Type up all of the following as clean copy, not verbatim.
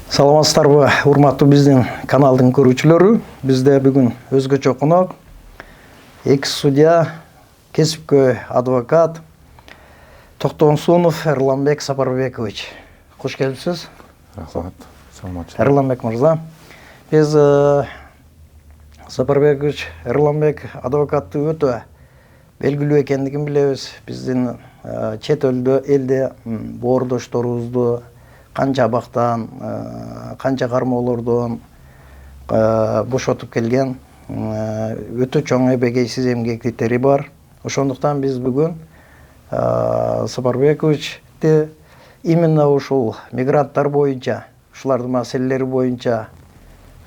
Саламатсыздарбы, урматтуу биздин каналдын көрүүчүлөрү. Бизде бүгүн өзгөчө конок, экс судья, кесипкөй адвокат Токтосунов Эрланбек Сапарбекович. Кош келипсиз. Рахмат. Саламатчылык. Эрланбек мырза. Биз Сапарбекович Эрланбек адвокатты өтө белгилүү экендигин билебиз. Биздин чет элде боордошторубузду канча абактан, канча кармоолордон бошотуп келген өтө чоң эбегейсиз эмгектери бар. Ошондуктан биз бүгүн Сапарбековичти именно ушул мигранттар боюнча, ушулардын маселелери боюнча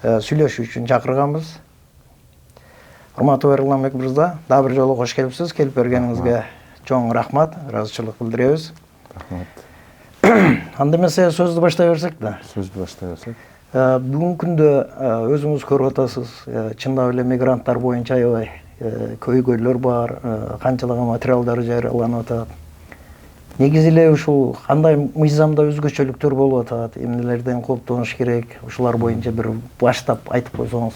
сүйлөшүү үчүн чакырганбыз. Урматтуу Эрланбек мырза, дагы бир жолу кош келипсиз. Келип бергениңизге чоң рахмат, ыраазычылык билдиребиз. Рахмат. Анда эмесе сөздү баштай берсек да. Сөздү баштай берсек. Бүгүнкү күндө өзүңүз көрүп атасыз, чындап эле мигранттар боюнча аябай көйгөйлөр бар, канчалаган материалдар жарыяланып атат. Негизи эле ушул кандай мыйзамда өзгөчөлүктөр болуп атат, эмнелерден кооптонуш керек, ушулар боюнча бир баштап айтып койсоңуз.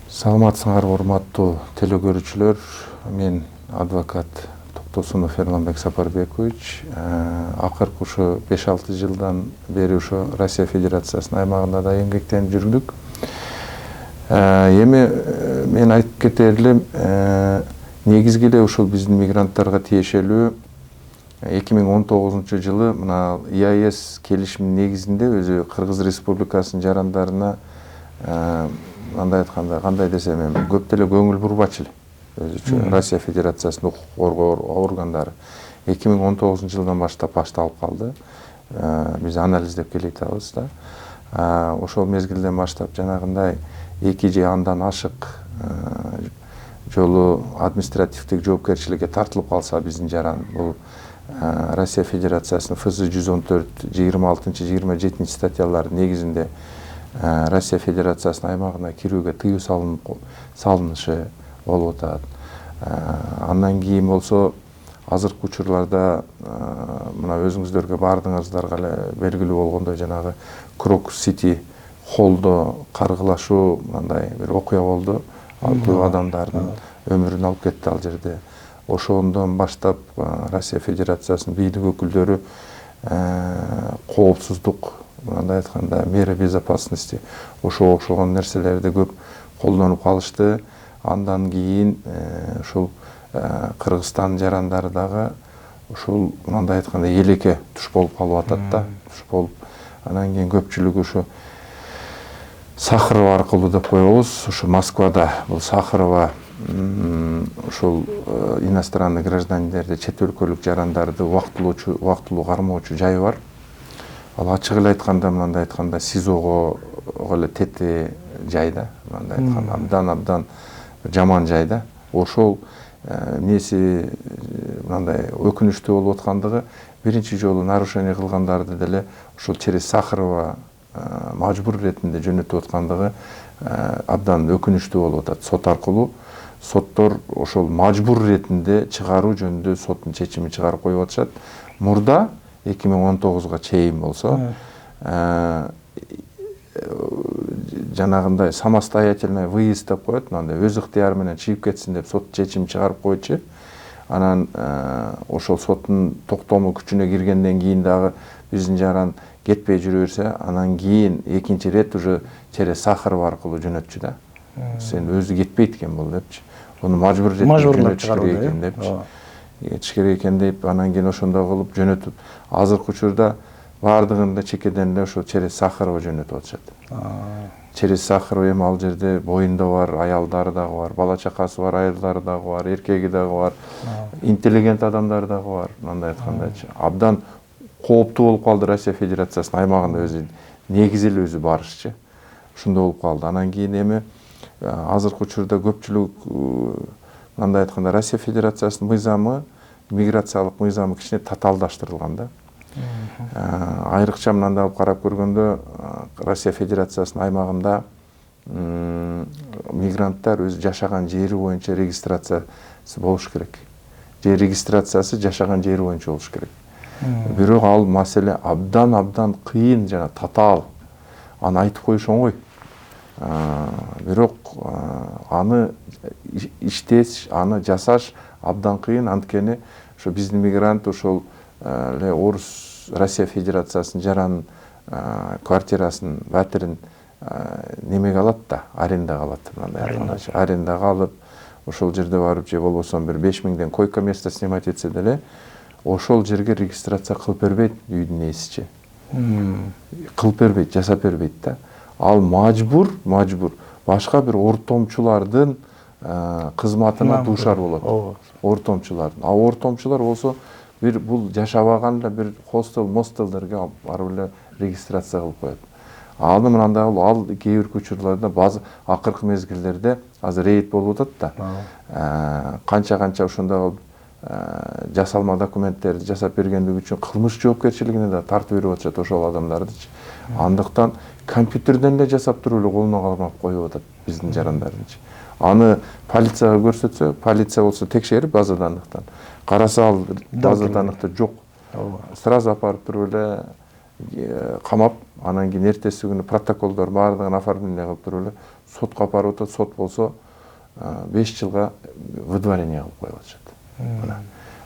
Саламатсыңарбы, урматтуу телекөрүүчүлөр. Мен адвокат Токтосунов Эрланбек Сапарбекович. Акыркы ушу 5-6 жылдан бери ушу Россия Федерациясынын аймагында да эмгектенип жүрдүк. Эми мен айтып кетер элем, негизги эле ушул биздин мигранттарга тиешелүү 2019 жылы мына ИАЭС келишиминин негизинде өзү Кыргыз Республикасынын жарандарына андай айтканда, кандай десем эми, көп деле көңүл бурбачу эле. Өзүчө Россия Федерациясынын укук коргоо органдары 2019 жылдан башталып калды. Биз анализдеп келе атабыз да. Ошол мезгилден баштап жанагындай 2 же андан ашык жолу административдик жоопкерчиликке тартылып калса биздин жаран, бул Россия Федерациясынын ФЗ 114, 26-27 статьялардын негизинде Россия Федерациясынын аймагына кирүүгө тыюу салынышы болуп атат. Андан кийин болсо азыркы учурларда мына өзүңүздөргө бардыгыңыздарга эле белгилүү болгондой жанагы Крокус Сити холдо каргылашуу мындай бир окуя болду. Көп адамдардын өмүрүн алып кетти ал жерде. Ошондон баштап Россия Федерациясынын бийлик өкүлдөрү коопсуздук, мындай айтканда мера безопасности ошого окшогон нерселерди көп колдонуп калышты. Андан кийин ушул Кыргызстан жарандары дагы ушул мындай айтканда элекке туш болуп калып атат да. Туш болуп, анан кийин көпчүлүгү ушу Сахарова аркылуу деп коебуз. Ушу Москвада бул Сахарова ушул иностранный гражданиндерди, чет өлкөлүк жарандарды убактылуу кармоочу жайы бар. Ал ачык эле айтканда, мындай айтканда СИЗОго эле тети жайда, мындай айтканда абдан жаман жайда. Ошол эмнеси мындай өкүнүчтүү болуп аткандыгы, биринчи жолу нарушение кылгандарды деле ушул через Сахарова мажбур иретинде жөнөтүп аткандыгы абдан өкүнүчтүү болуп атат. Сот аркылуу соттор ошол мажбур иретинде чыгаруу жөнүндө соттун чечими чыгарып коюп атышат. Мурда 2019 чейин болсо жанагындай самостоятельный выезд деп коет, мындай өз ыктыяры менен чыгып кетсин деп сот чечим чыгарып койчу. Анан ошол соттун токтому күчүнө киргенден кийин дагы биздин жаран кетпей жүрө берсе, анан кийин экинчи рет уже через Сахарова аркылуу жөнөтчү да. Сен өзү кетпейт экен бул депчи. Уну мажбур жөнөтүш керек экен депчи. Кетиш керек экен деп, анан кийин ошондой кылып жөнөтүп, азыркы учурда бардыгында чекеден эле ошо через Сахарова жөнөтүп атышат. Через Сахарова эми ал жерде боюнда бар, аялдары дагы бар, бала чакасы бар, аялдары дагы бар, эркеги дагы бар, интеллигент адамдар дагы бар, мындай айткандачы. Абдан кооптуу болуп калды Россия Федерациясынын аймагында өзү негизи эле өзү барышчы. Ушундай болуп калды. Анан кийин эми азыркы учурда көпчүлүк мындай айтканда Россия Федерациясынын мыйзамы, миграциялык мыйзамы кичине татаалдаштырылган да. Айрыкча мындай алып карап көргөндө Россия Федерациясынын аймагында мигранттар өз жашаган жери боюнча регистрациясы болуш керек. Же регистрациясы жашаган жери боюнча болуш керек. Бирок ал маселе абдан кыйын жана татаал. Аны айтып коюш оңой. Бирок аны иштеш, аны жасаш абдан кыйын. Анткени ошо биздин мигрант ошол эле Орус Россия Федерациясынын жаран квартирасын, батирин немеге алат да, арендага алат. Арендага алып, ошол жерде барып же болбосо бир 5000ден койка место снимать этсе деле, ошол жерге регистрация кылып бербейт үйдүн ээсичи. Кылып бербейт, жасап бербейт да. Ал мажбур башка бир ортомчулардын кызматына дуушар болот. Ортомчулардын. Ортомчулар болсо бир бул жашабаган эле бир хостелдерге барып эле регистрация кылып коет. Аны мындай ал кээ бир учурларда базы акыркы мезгилдерде азыр рейд болуп атат да. Канча ошондой жасалма документтерди жасап бергендиги үчүн кылмыш жоопкерчилигине да тартып берип атышат ошол адамдардычы. Андыктан компьютерден эле жасап туруп эле колуна калмап коюп атат биздин жарандардычы. Аны полицияга көрсөтсө, полиция болсо текшерип база данныктан караса ал база даныкта жок. Сразу апарып туруп эле камап, анан кийин эртеси күнү протоколдор баардыгын оформление кылып туруп эле сотко апарып атат. Сот болсо 5 жылга выдворение кылып коюп атышат.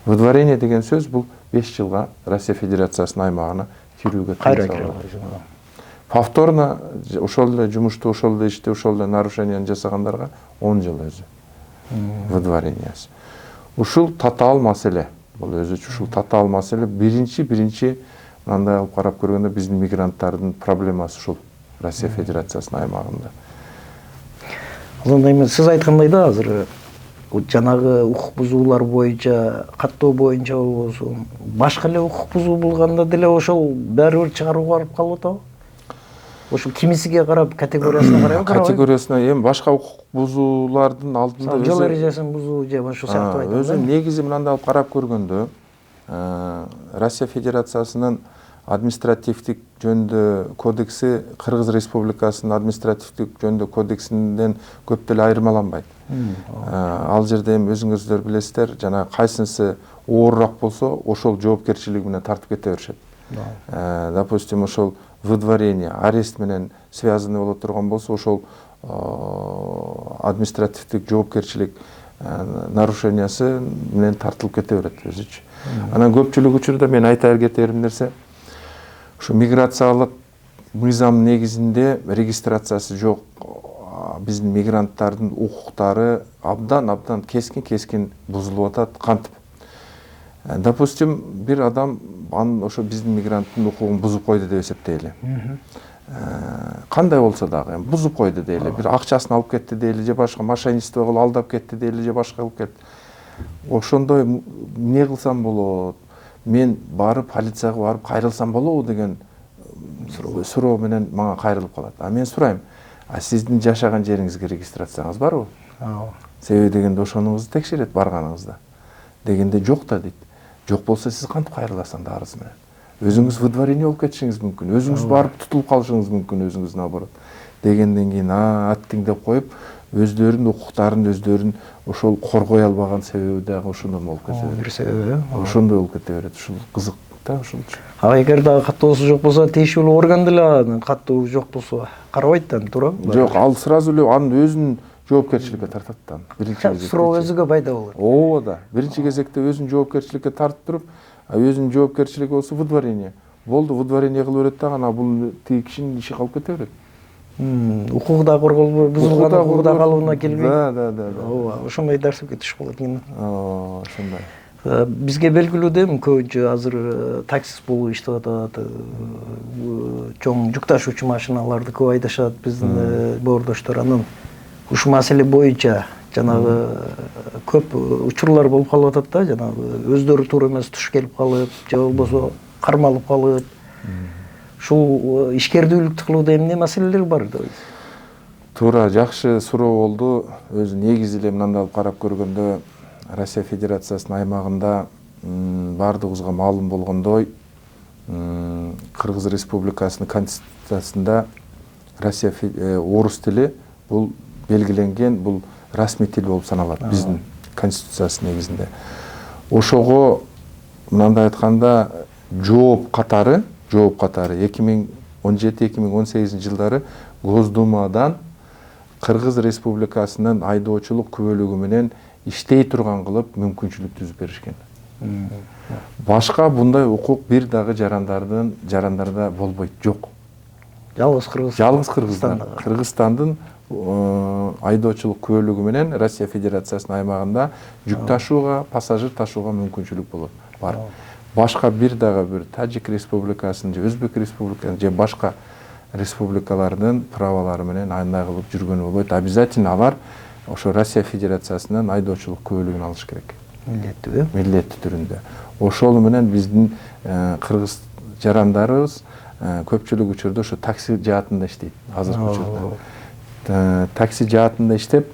Выдворение деген сөз бул 5 жылга Россия Федерациясынын аймагына кирүүгө тыйым салынат. Повторно ошол эле жумушту, ошол эле ишти, ошол эле нарушенияны жасагандарга 10 жыл өзү. Выдворениясы. Ушул татаал маселе. Бул өзүчө ушул татаал маселе биринчи мындай алып карап көргөндө биздин мигранттардын проблемасы ушул Россия Федерациясынын аймагында. Анда эми сиз айткандай да азыр жанагы укук бузуулар боюнча, каттоо боюнча болбосун, башка эле укук бузуу болгондо деле ошол баары бир чыгарууга барып калып атабы? Ошол кимисиге карап, категориясына карабы? Категориясына эми башка укук бузуулардын алдында жол эрежесин бузуу же ошол сыяктуу айтабы. Өзү негизи мындай алып карап көргөндө, Россия Федерациясынын административдик жөнүндө кодекси Кыргыз Республикасынын административдик жөнүндө кодексинен көп деле айырмаланбайт. Ал жерде эми өзүңүздөр билесиздер, жана кайсынысы оорураак болсо, ошол жоопкерчилиги менен тартып кете беришет. Допустим, ошол выдворение, арест менен связанный боло турган болсо, ошол административдик жоопкерчилик нарушениясы менен тартылып кете берет өзүчү. Анан көпчүлүк учурда мен айта кетерим нерсе, ушу миграциялык мыйзам негизинде регистрациясы жок биздин мигранттардын укуктары абдан кескин бузулуп атат. Кантип? Допустим, бир адам ошо биздин мигранттын укугун бузуп койду деп эсептейли. Кандай болсо дагы бузуп койду дейли, бир акчасын алып кетти дейли, же башка мошенничество кылып алдап кетти дейли, же башка кылып кетти. Ошондой эмне кылсам болот? Мен барып полицияга барып кайрылсам болобу деген суроо менен мага кайрылып калат. Мен сурайм, сиздин жашаган жериңизге регистрацияңыз барбы? Себеби дегенде ошонуңузду текшерет барганыңызда. Дегенде жок да дейт. Жок болсо сиз кантип кайрыласың да арыз менен? Өзүңүз выдворение болуп кетишиңиз мүмкүн, өзүңүз барып тутулуп калышыңыз мүмкүн, өзүңүз наоборот. Дегенден кийин аттиң деп коюп, өздөрүнүн укуктарын өздөрүн ошол коргой албаган себеби дагы ошондон болуп кете берет. Бир себеби. Ошондой болуп кете берет. Ушул кызык да ушулчу. Эгер дагы каттоосу жок болсо, тийиштүү орган деле каттоо жок болсо карабайт да, туурабы? Жок, ал сразу эле анын өзүнүн жоопкерчиликке тартат да. Биринчи кезекте. Суроо өзүгө пайда болот. Ооба да. Биринчи кезекте өзүнүн жоопкерчиликке тартып туруп, өзүнүн жоопкерчилиги болсо выдворение. Болду, выдворение кылып берет дагы, бул тиги кишинин иши калып кете берет. Укугу да корголбой, бузулган укугу да калыбына келбейт. Да. Ооба, ошондой дарсып кетиш болот экен. Ошондой. Бизге белгилүү да эми көбүнчө азыр таксист болуп иштеп атат. Чоң жүк ташуучу машиналарды көп айдашат биздин боордоштор. Анан ушул маселе боюнча жанагы көп учурлар болуп калып атат да, жанагы өздөрү туура эмес туш келип калып, же болбосо кармалып калып. Ушул ишкердүүлүктү кылууда эмне маселелер бар да? Туура, жакшы суроо болду. Өзү негизи эле мындай алып карап көргөндө, Россия Федерациясынын аймагында баардыгыбызга маалым болгондой, Кыргыз Республикасынын конституциясында Россия орус тили бул белгиленген, бул расмий тил болуп саналат биздин конституциясы негизинде. Ошого мындай айтканда жооп катары 2017-2018 жылдары Госдумадан Кыргыз Республикасынын айдоочулук күбөлүгү менен иштей турган кылып мүмкүнчүлүк түзүп беришкен. Башка bunday укук бир дагы жарандарда болбойт, жок. Жалгыз Кыргыз. Жалгыз Кыргызстандын айдоочулук күбөлүгү менен Россия Федерациясынын аймагында жүк ташууга, пассажир ташууга мүмкүнчүлүк болот. Бар. Башка бир Тажик Республикасынын же Өзбек Республикасынын же башка республикалардын правалары менен андай кылып жүргөнү болбойт. Обязательно алар ошо Россия Федерациясынын айдоочулук күбөлүгүн алыш керек. Милдеттүү. Милдеттүү түрүндө. Ошол менен биздин кыргыз жарандарыбыз көпчүлүк учурда ошо такси жаатында иштейт. Азыркы учурда. Такси жаатында иштеп,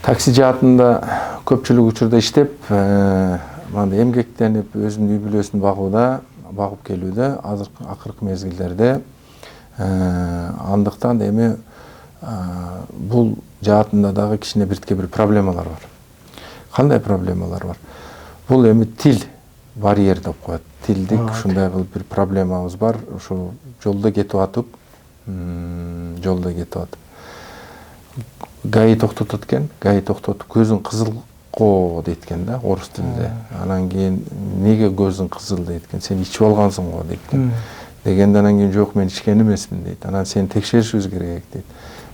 такси жаатында көпчүлүк учурда иштеп, мындай эмгектенип, өзүнүн үй бүлөсүн багып келүүдө, акыркы мезгилдерде андыктан эми бул жаатында дагы кичине бир проблемалар бар. Кандай проблемалар бар? Бул эми тил барьер деп коет. Тилдик ушундай кылып бир проблемабыз бар. Ошо жолдо кетип атып, ГАИ токтотот экен. ГАИ токтотуп көзүң кызылго дейт экен да, орус тилинде. Анан кийин неге көзүң кызыл дейт экен? Сен ичип алгансың го дейт экен. Дегенде анан кийин жок, мен ичкен эмесмин дейт. Анан сени текшеришибиз керек дейт.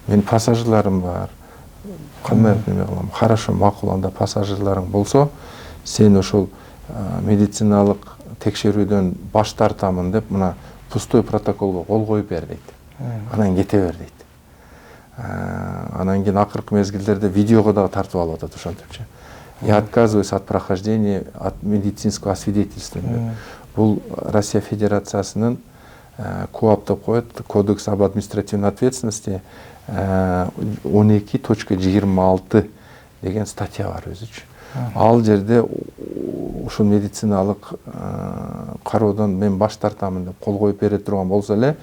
Мен пассажирларым бар. Кандай неме кылам? Хорошо, макул, анда пассажирларың болсо, сен ошол медициналык текшерүүдөн баш тартамын деп, мына пустой протоколго кол коюп бер дейт. Анан кете бер дейт. Анан кийин акыркы мезгилдерде видеого дагы тартып алып атат ошентипчи. Я отказываюсь от прохождения от медицинского освидетельствования. Бул Россия Федерациясынын КОАП деп коет, Кодекс об административной ответственности 12.26 деген статья бар өзүчү. Ал жерде ушул медициналык кароодон мен баш тартамын деп кол коюп бере турган болсо эле,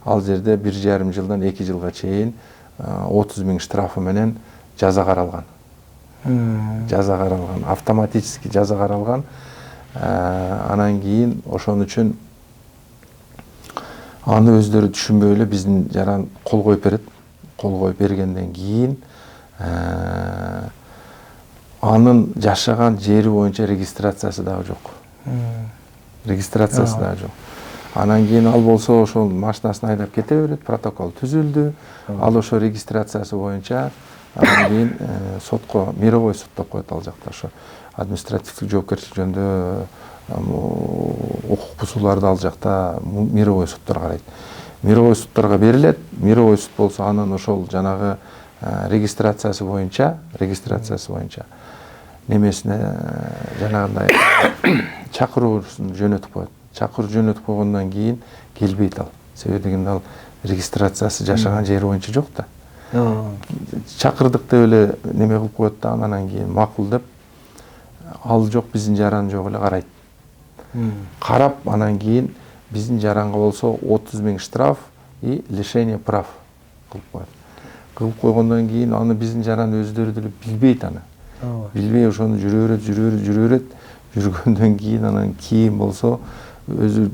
ал жерде 1,5 жылдан 2 жылга чейин 30 000 штрафы менен жаза каралган. Жаза каралган, автоматически жаза каралган. Анан кийин ошон үчүн аны өздөрү түшүнбөй эле биздин жаран кол коюп берет. Кол коюп бергенден кийин анын жашаган жери боюнча регистрациясы дагы жок. Регистрациясы дагы жок. Анан кийин ал болсо ошол машинасын айдап кете берет, протокол түзүлдү. Ал ошо регистрациясы боюнча анан кийин сотко, мировой суд деп коет ал жакта, ошо административдик жоопкерчилик жөнүндө укук бузууларды ал жакта мировой судтар карайт. Мировой судтарга берилет. Мировой суд болсо анын ошол жанагы регистрациясы боюнча немесине жанагындай чакыруусун жөнөтүп коет. Чакыруу жөнөтүп койгондон кийин келбейт ал. Себеби дегенде ал регистрациясы жашаган жери боюнча жок да. Чакырдык деп эле неме кылып коет да, анан кийин макул деп ал жок, биздин жаран жок эле карайт. Карап, анан кийин биздин жаранга болсо 30 000 штраф и лишение прав кылып коет. Кылып койгондон кийин аны биздин жаран өздөрү деле билбейт аны. Билбей ошону жүрөбөрөт. Жүргөндөн кийин анан кийин болсо өзү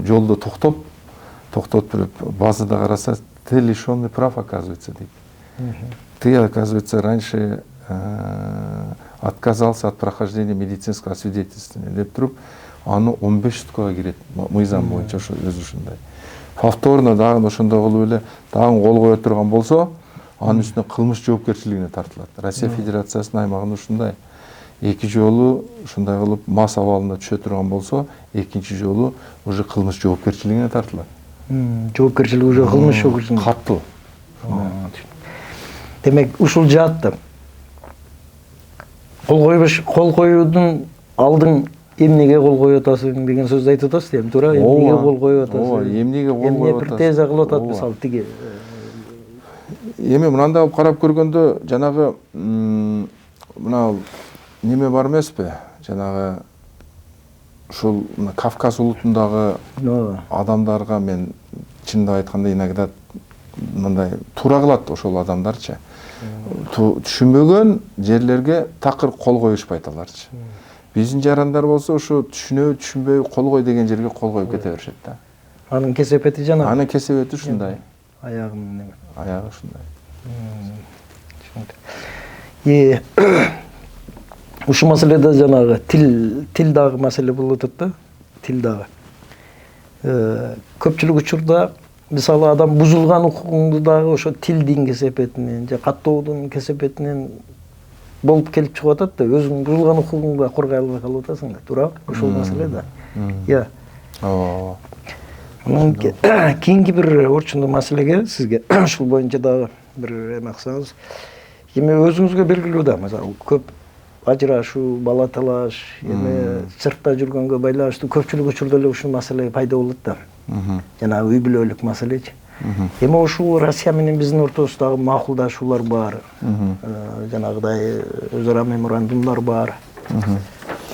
жолдо токтоп туруп базада караса, ты лишённый прав, оказывается, дейт. Ты, оказывается, раньше отказался от прохождения медицинского освидетельствования деп туруп, аны 15 суткага кирет, мыйзам боюнча ошо өзү ушундай. Повторно дагы ошондой кылып эле дагы кол кое турган болсо, анын үстүнө кылмыш жоопкерчилигине тартылат. Россия Федерациясынын аймагында ушундай. Эки жолу ушундай кылып мас абалында түшө турган болсо, экинчи жолу уже кылмыш жоопкерчилигине тартылат. Жоопкерчилик уже кылмыш жоопкерчилиги. Каттуу. Демек, ушул жаатта кол коюудун алдың эмнеге кол коюп атасың деген сөз айтып атасыз, эми туура, эмнеге кол коюп атасың? Ооба, эмнеге кол коюп атасың? Эмне теза кылып атат, мисалы тиги. Эми мындай кылып карап көргөндө, жанагы мына неме бар эмеспи? Жанагы ушул Кавказ улутундагы адамдарга мен чындап айтканда иногда мындай туура кылат ошол адамдарчы. Түшүнбөгөн жерлерге такыр кол коюшпайт аларчы. Биздин жарандар болсо ошо түшүнөбү түшүнбөйбү кол кой деген жерге кол коюп кете беришет да. Анын кесепети жана. Анын кесепети ушундай. Аягынын неме. Аягы ушундай. Ушу маселеде жанагы тил дагы маселе болуп атат да. Тил дагы. Көпчүлүк учурда мисалы адам бузулган укугуңду дагы ошо тилдин кесепетинен же каттоодун кесепетинен болуп келип чыгып атат да. Өзүң бузулган укугуңду коргой албай калып атасың да. Туура? Ошол маселе да. Иә. Кийинки бир орчундуу маселеге сизге ушул боюнча дагы бир эме кылсаңыз, эми өзүңүзгө белгилүү да, мисалы көп ажырашуу, бала талаш, эми сыртта жүргөнгө байланыштуу көпчүлүк учурда эле ушул маселе пайда болот да. Жана үй бүлөлүк маселечи. Эми ушул Россия менен биздин ортобуздагы макулдашуулар бар. Жанагыдай өз ара меморандумдар бар.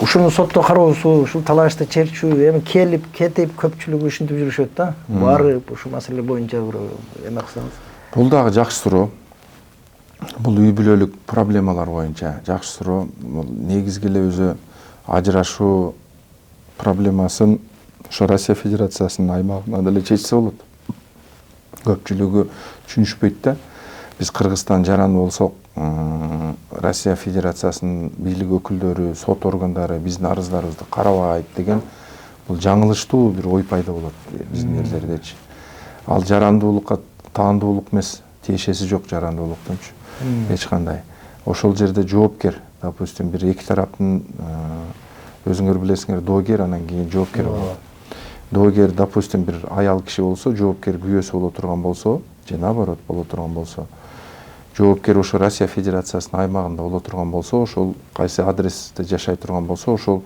Ушуну сотто кароосу, ушул талашты чечүү, эми келип, кетип көпчүлүгү ушинтип жүрүшөт да. Барып ушул маселе боюнча бир эме кылсаңыз. Бул дагы жакшы суроо. Бул үй бүлөлүк проблемалар боюнча жакшы суроо. Негизги эле өзү ажырашуу проблемасын ошо Россия Федерациясынын аймагында деле чечсе болот. Көпчүлүгү түшүнүшпөйт да. Биз Кыргызстан жараны болсок, Россия Федерациясынын бийлик өкүлдөрү, сот органдары биздин арыздарыбызды карабайт деген бул жаңылыштуу бир ой пайда болот биздин элдердечи. Ал жарандуулукка таандуулук эмес, тиешеси жок жарандуулуктунчу. Эч кандай. Ошол жерде жоопкер, допустим, бир эки тараптын өзүңөр билесиңер, доогер, анан кийин жоопкер болот. Доогер, допустим, бир аял киши болсо, жоопкер күйөөсү боло турган болсо, же наоборот боло турган болсо, жоопкер ошо Россия Федерациясынын аймагында боло турган болсо, ошол кайсы адресте жашай турган болсо, ошол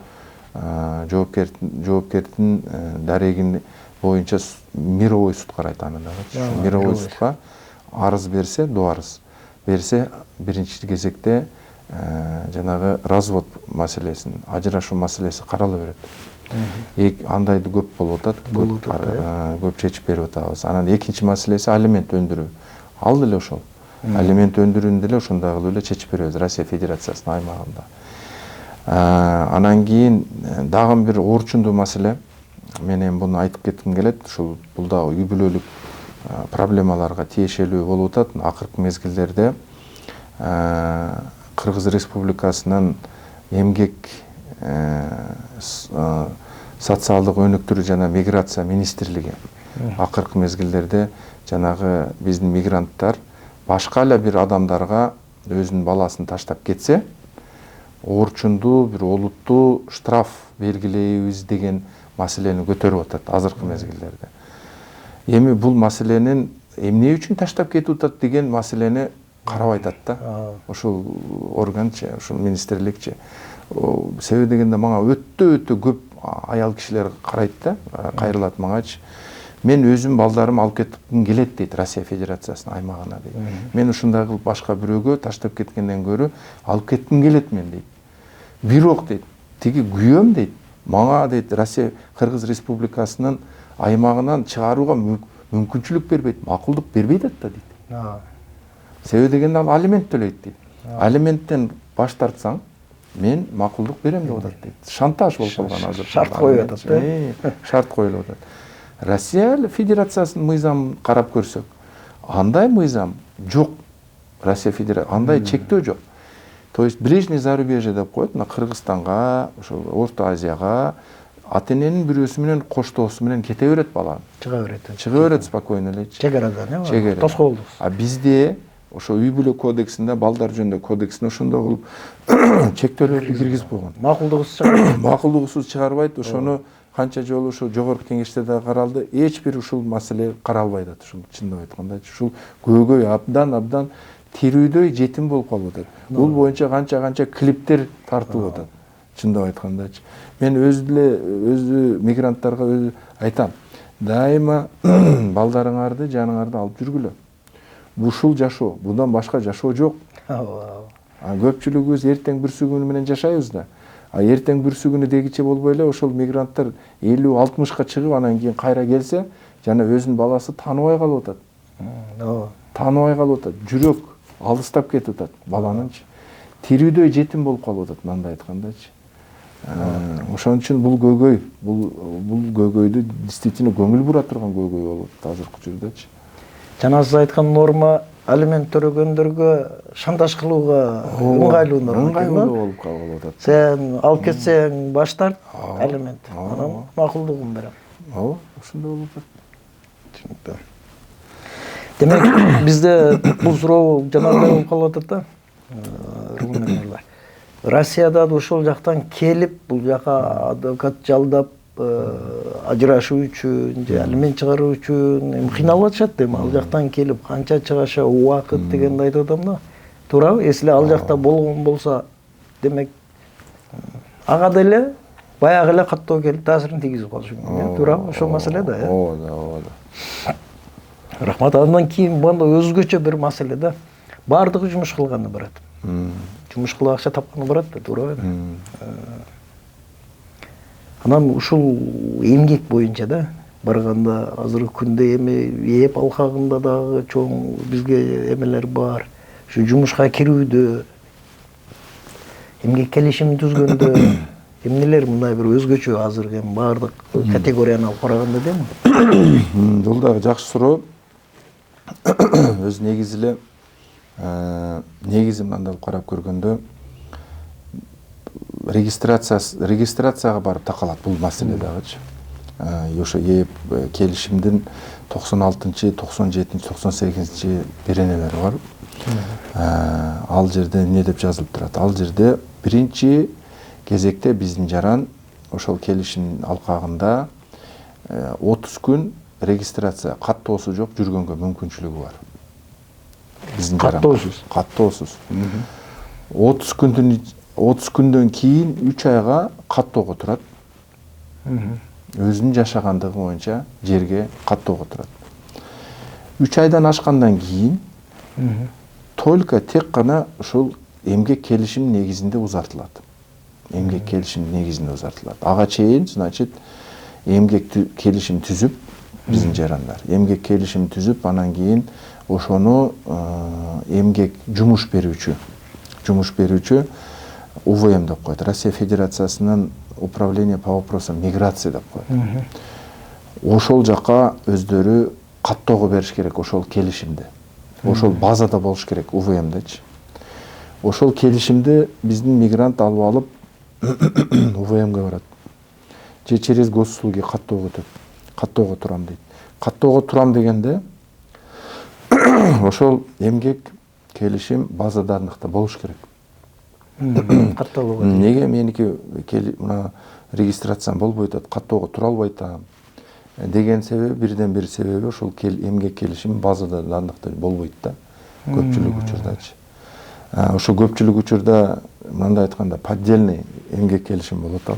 жоопкердин дарегин боюнча мировой суд карайт аны дагы. Мировой судка арыз берсе, до арыз берсе, биринчи кезекте жанагы развод маселесин, ажырашуу маселеси карала берет. Андайды көп болуп атат, көп чечип берип атабыз. Анан экинчи маселеси алимент өндүрүү. Ал деле ошол. Алимент өндүрүүнү деле ошондой кылып эле чечип беребиз Россия Федерациясынын аймагында. Анан кийин дагы бир орчундуу маселе, мен эми буну айтып кетким келет, ушул бул дагы үй бүлөлүк проблемаларга тиешелүү болуп атат. Акыркы мезгилдерде Кыргыз Республикасынын эмгек социалдык өнүктүрүү жана миграция министрлиги акыркы мезгилдерде жанагы биздин мигранттар башка эле бир адамдарга өзүнүн баласын таштап кетсе, орчундуу бир олуттуу штраф белгилейбиз деген маселени көтөрүп атат азыркы мезгилдерде. Эми бул маселенин эмне үчүн таштап кетип атат деген маселени карабай атат да. Ошол органчы, ошол министрликчи. Себеби дегенде мага өтө көп аял кишилер карайт да, кайрылат мангачы. Мен өзүм балдарым алып кетким келет дейт Россия Федерациясынын аймагына дейт. Мен ушундай кылып башка бирөөгө таштап кеткенден көрө алып кетким келет мен дейт. Бирок дейт, тиги күйөөм дейт, мага дейт Россия Кыргыз Республикасынын аймагынан чыгарууга мүмкүнчүлүк бербейт, макулдук бербейт да дейт. Себеби дегенде ал алимент төлөйт дейт. Алименттен баш тартсаң, мен макулдук берем деп атат дейт. Шантаж болуп калган азыр. Шарт коюп атат да. Шарт коюлуп атат. Россия Федерациясынын мыйзамын карап көрсөк, андай мыйзам жок. Россия Федерациясы андай чектөө жок. То есть ближний зарубежье деп коет, мына Кыргызстанга, ошол Орто Азияга ата-эненин бирөөсү менен коштоосу менен кете берет бала. Чыга берет. Чыга берет спокойно элечи. Чегарадан, э? Тоскоолдук. А бизде ошо үй бүлө кодексинде, балдар жөнүндө кодексинде ошондой кылып чектөөлөрдү киргизип койгон. Макулдугусуз чыгарбайт. Ошону канча жолу ушул жогорку кеңеште да каралды. Эч бир ушул маселе каралбай атат. Ушул чындап айтканда, ушул көйгөй абдан тирүүдөй жетим болуп калып атат. Бул боюнча канча клиптер тартылып атат. Чындап айткандачы. Мен өзү мигранттарга өзү айтам. Дайыма балдарыңарды, жаныңарды алып жүргүлө. Ушул жашоо, bundan башка жашоо жок. Көпчүлүгүбүз эртең бүрсүгүнү менен жашайбыз да. Эртең бүрсүгүнү дегиче болбой эле ошол мигранттар 50-60ка чыгып анан кийин кайра келсе, жана өзүнүн баласы тааныбай калып атат. Ооба. Тааныбай калып атат, жүрөк алыстап кетип атат баланынчы. Тирүүдөй жетим болуп калып атат, мындай айткандачы. Ошон үчүн бул көйгөйдү действительно көңүл бура турган көйгөй болуп атат азыркы учурдачы. Жана сиз айткан норма алимент төлөгөндөргө шантаж кылууга ыңгайлуу норма. Ыңгайлуу болуп калып атат. Сен алып кетсең баш тарт, алимент. Анан макулдугун берем. Ооба, ошондой болуп атат. Түшүнүктүү. Демек, бизде бул суроо жанагындай болуп калып атат да. Румыниялар. Россияда да ошол жактан келип, бул жака адвокат жалдап, ажырашуу үчүн, же алимент чыгаруу үчүн кыйналып атышат эми. Ал жактан келип канча чыгаша убакыт дегенди айтып атам да. Туурабы? Эсиле ал жакта болгон болсо, демек ага деле баягы эле каттоо келип таасирин тийгизип калышы мүмкүн. Туурабы? Ошол маселе да, Ооба, ооба. Рахмат. Андан кийин бул өзгөчө бир маселе да. Бардыгы жумуш кылганы барат. Жумуш кылып акча тапканы барат да, туурабы? Анан ушул эмгек боюнча да барганда азыркы күндө эми ээп алкагында дагы чоң бизге эмелер бар. Ушу жумушка кирүүдө, эмгек келишимин түзгөндө эмнелер мындай бир өзгөчө азыркы эми бардык категорияны алып караганда дейм. Бул дагы жакшы суроо. Өз негизи эле негизи мындай карап көргөндө регистрацияга барып такалат бул маселе дагычы. Ошо ээп келишимдин 96-97, 98 беренелери бар. Ал жерде эмне деп жазылып турат? Ал жерде биринчи кезекте биздин жаран ошол келишим алкагында 30 күн регистрация каттоосу жок жүргөнгө мүмкүнчүлүгү бар. Биздин жаран каттоосуз. 30 күндөн кийин 3 айга каттоого турат. Өзүнүн жашагандыгы боюнча жерге каттоого турат. 3 айдан ашкандан кийин только тек гана ушул эмгек келишим негизинде узартылат. Эмгек келишим негизинде узартылат. Ага чейин, значит, эмгек келишим түзүп биздин жарандар. Эмгек келишим түзүп, анан кийин ошону эмгек жумуш берүүчү УВМ деп коет. Россия Федерациясынын управление по вопросам миграции деп коет. Ошол жака өздөрү каттоого бериш керек ошол келишимди. Ошол базада болуш керек УВМдечи. Ошол келишимди биздин мигрант алып алып УВМге барат. Же через госуслуги каттоого турам дейт. Каттоого турам дегенде ошол эмгек келишим базадардыкта болуш керек. Катталууга. Неге меники мына регистрациям болбойт атат, каттоого тура албайт деген себеби, бирден бир себеби ошол эмгек келишим базада дандыкта болбойт да. Көпчүлүк учурдачы. Ошо көпчүлүк учурда мындай айтканда поддельный эмгек келишим болот ал.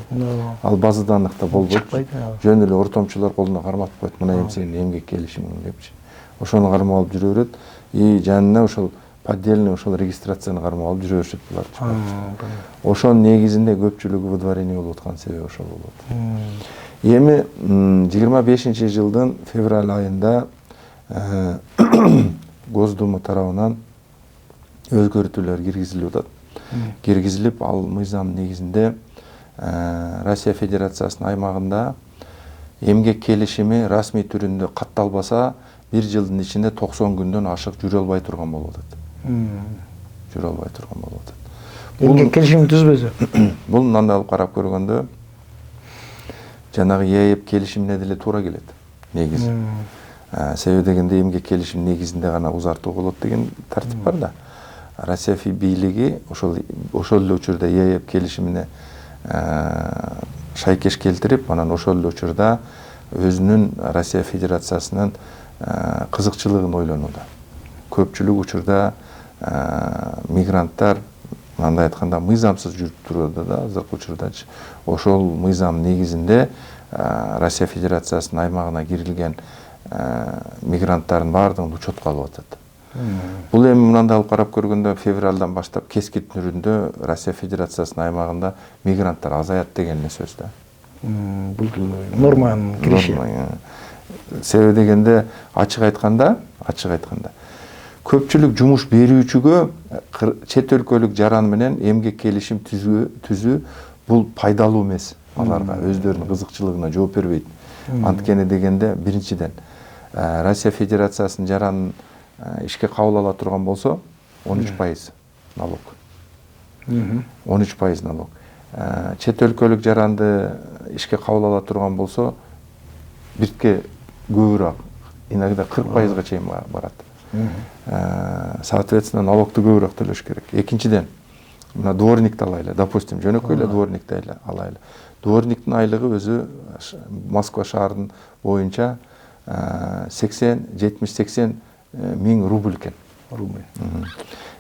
Ал базадандыкта болбойт. Жөн эле ортомчулар колуна карматып коет, мына эми сенин эмгек келишимиң депчи. Ошону кармап алып жүрө берет. Жанына ошол поддельный ошол регистрацияны кармап алып жүрө беришет булар. Ошонун негизинде көпчүлүгү выдворение болуп аткан себеби ошол болот. Эми 25-жылдын февраль айында Госдума тарабынан өзгөртүүлөр киргизилип атат. Киргизилип, ал мыйзам негизинде Россия Федерациясынын аймагында эмгек келишими расмий түрүндө катталбаса 1 жылдын ичинде 90 күндөн ашык жүрө албай турган болуп атат. Эмгек келишим түзбөсө. Бул мындай алып карап көргөндө жанагы ээп келишимине деле туура келет. Негизи. Себеби дегенде эмгек келишим негизинде гана узартуу болот деген тартип бар да. Россия бийлиги ошол эле учурда ээп келишимине шайкеш келтирип, анан ошол эле учурда өзүнүн Россия Федерациясынын кызыкчылыгын ойлонууда. Көпчүлүк учурда мигранттар мындай айтканда мыйзамсыз жүрүп турду да, азыркы учурдачы. Ошол мыйзам негизинде Россия Федерациясынын аймагына кирилген мигранттардын баардыгын учетко алып атат. Бул эми мындай алып карап көргөндө февралдан баштап кескин түрүндө Россия Федерациясынын аймагында мигранттар азаят деген эле сөз да. Бул норманын кириши. Себеби дегенде ачык айтканда ачык айтканда. Көпчүлүк жумуш берүүчүгө чет өлкөлүк жаран менен эмгек келишим түзүү бул пайдалуу эмес. Аларга өздөрүнүн кызыкчылыгына жооп бербейт. Анткени дегенде биринчиден Россия Федерациясынын жаранын ишке кабыл ала турган болсо 13% налог. 13% налог. Чет өлкөлүк жаранды ишке кабыл ала турган болсо биртке көбүрөөк, иногда 40%га чейин барат. Соответственно, налогду көбүрөөк төлөш керек. Экинчиден, мына дворникти алайлы, допустим, жөнөкөй эле дворникти алайлы. Дворниктин айлыгы өзү Москва шаарынын боюнча 70-80 миң рубль экен.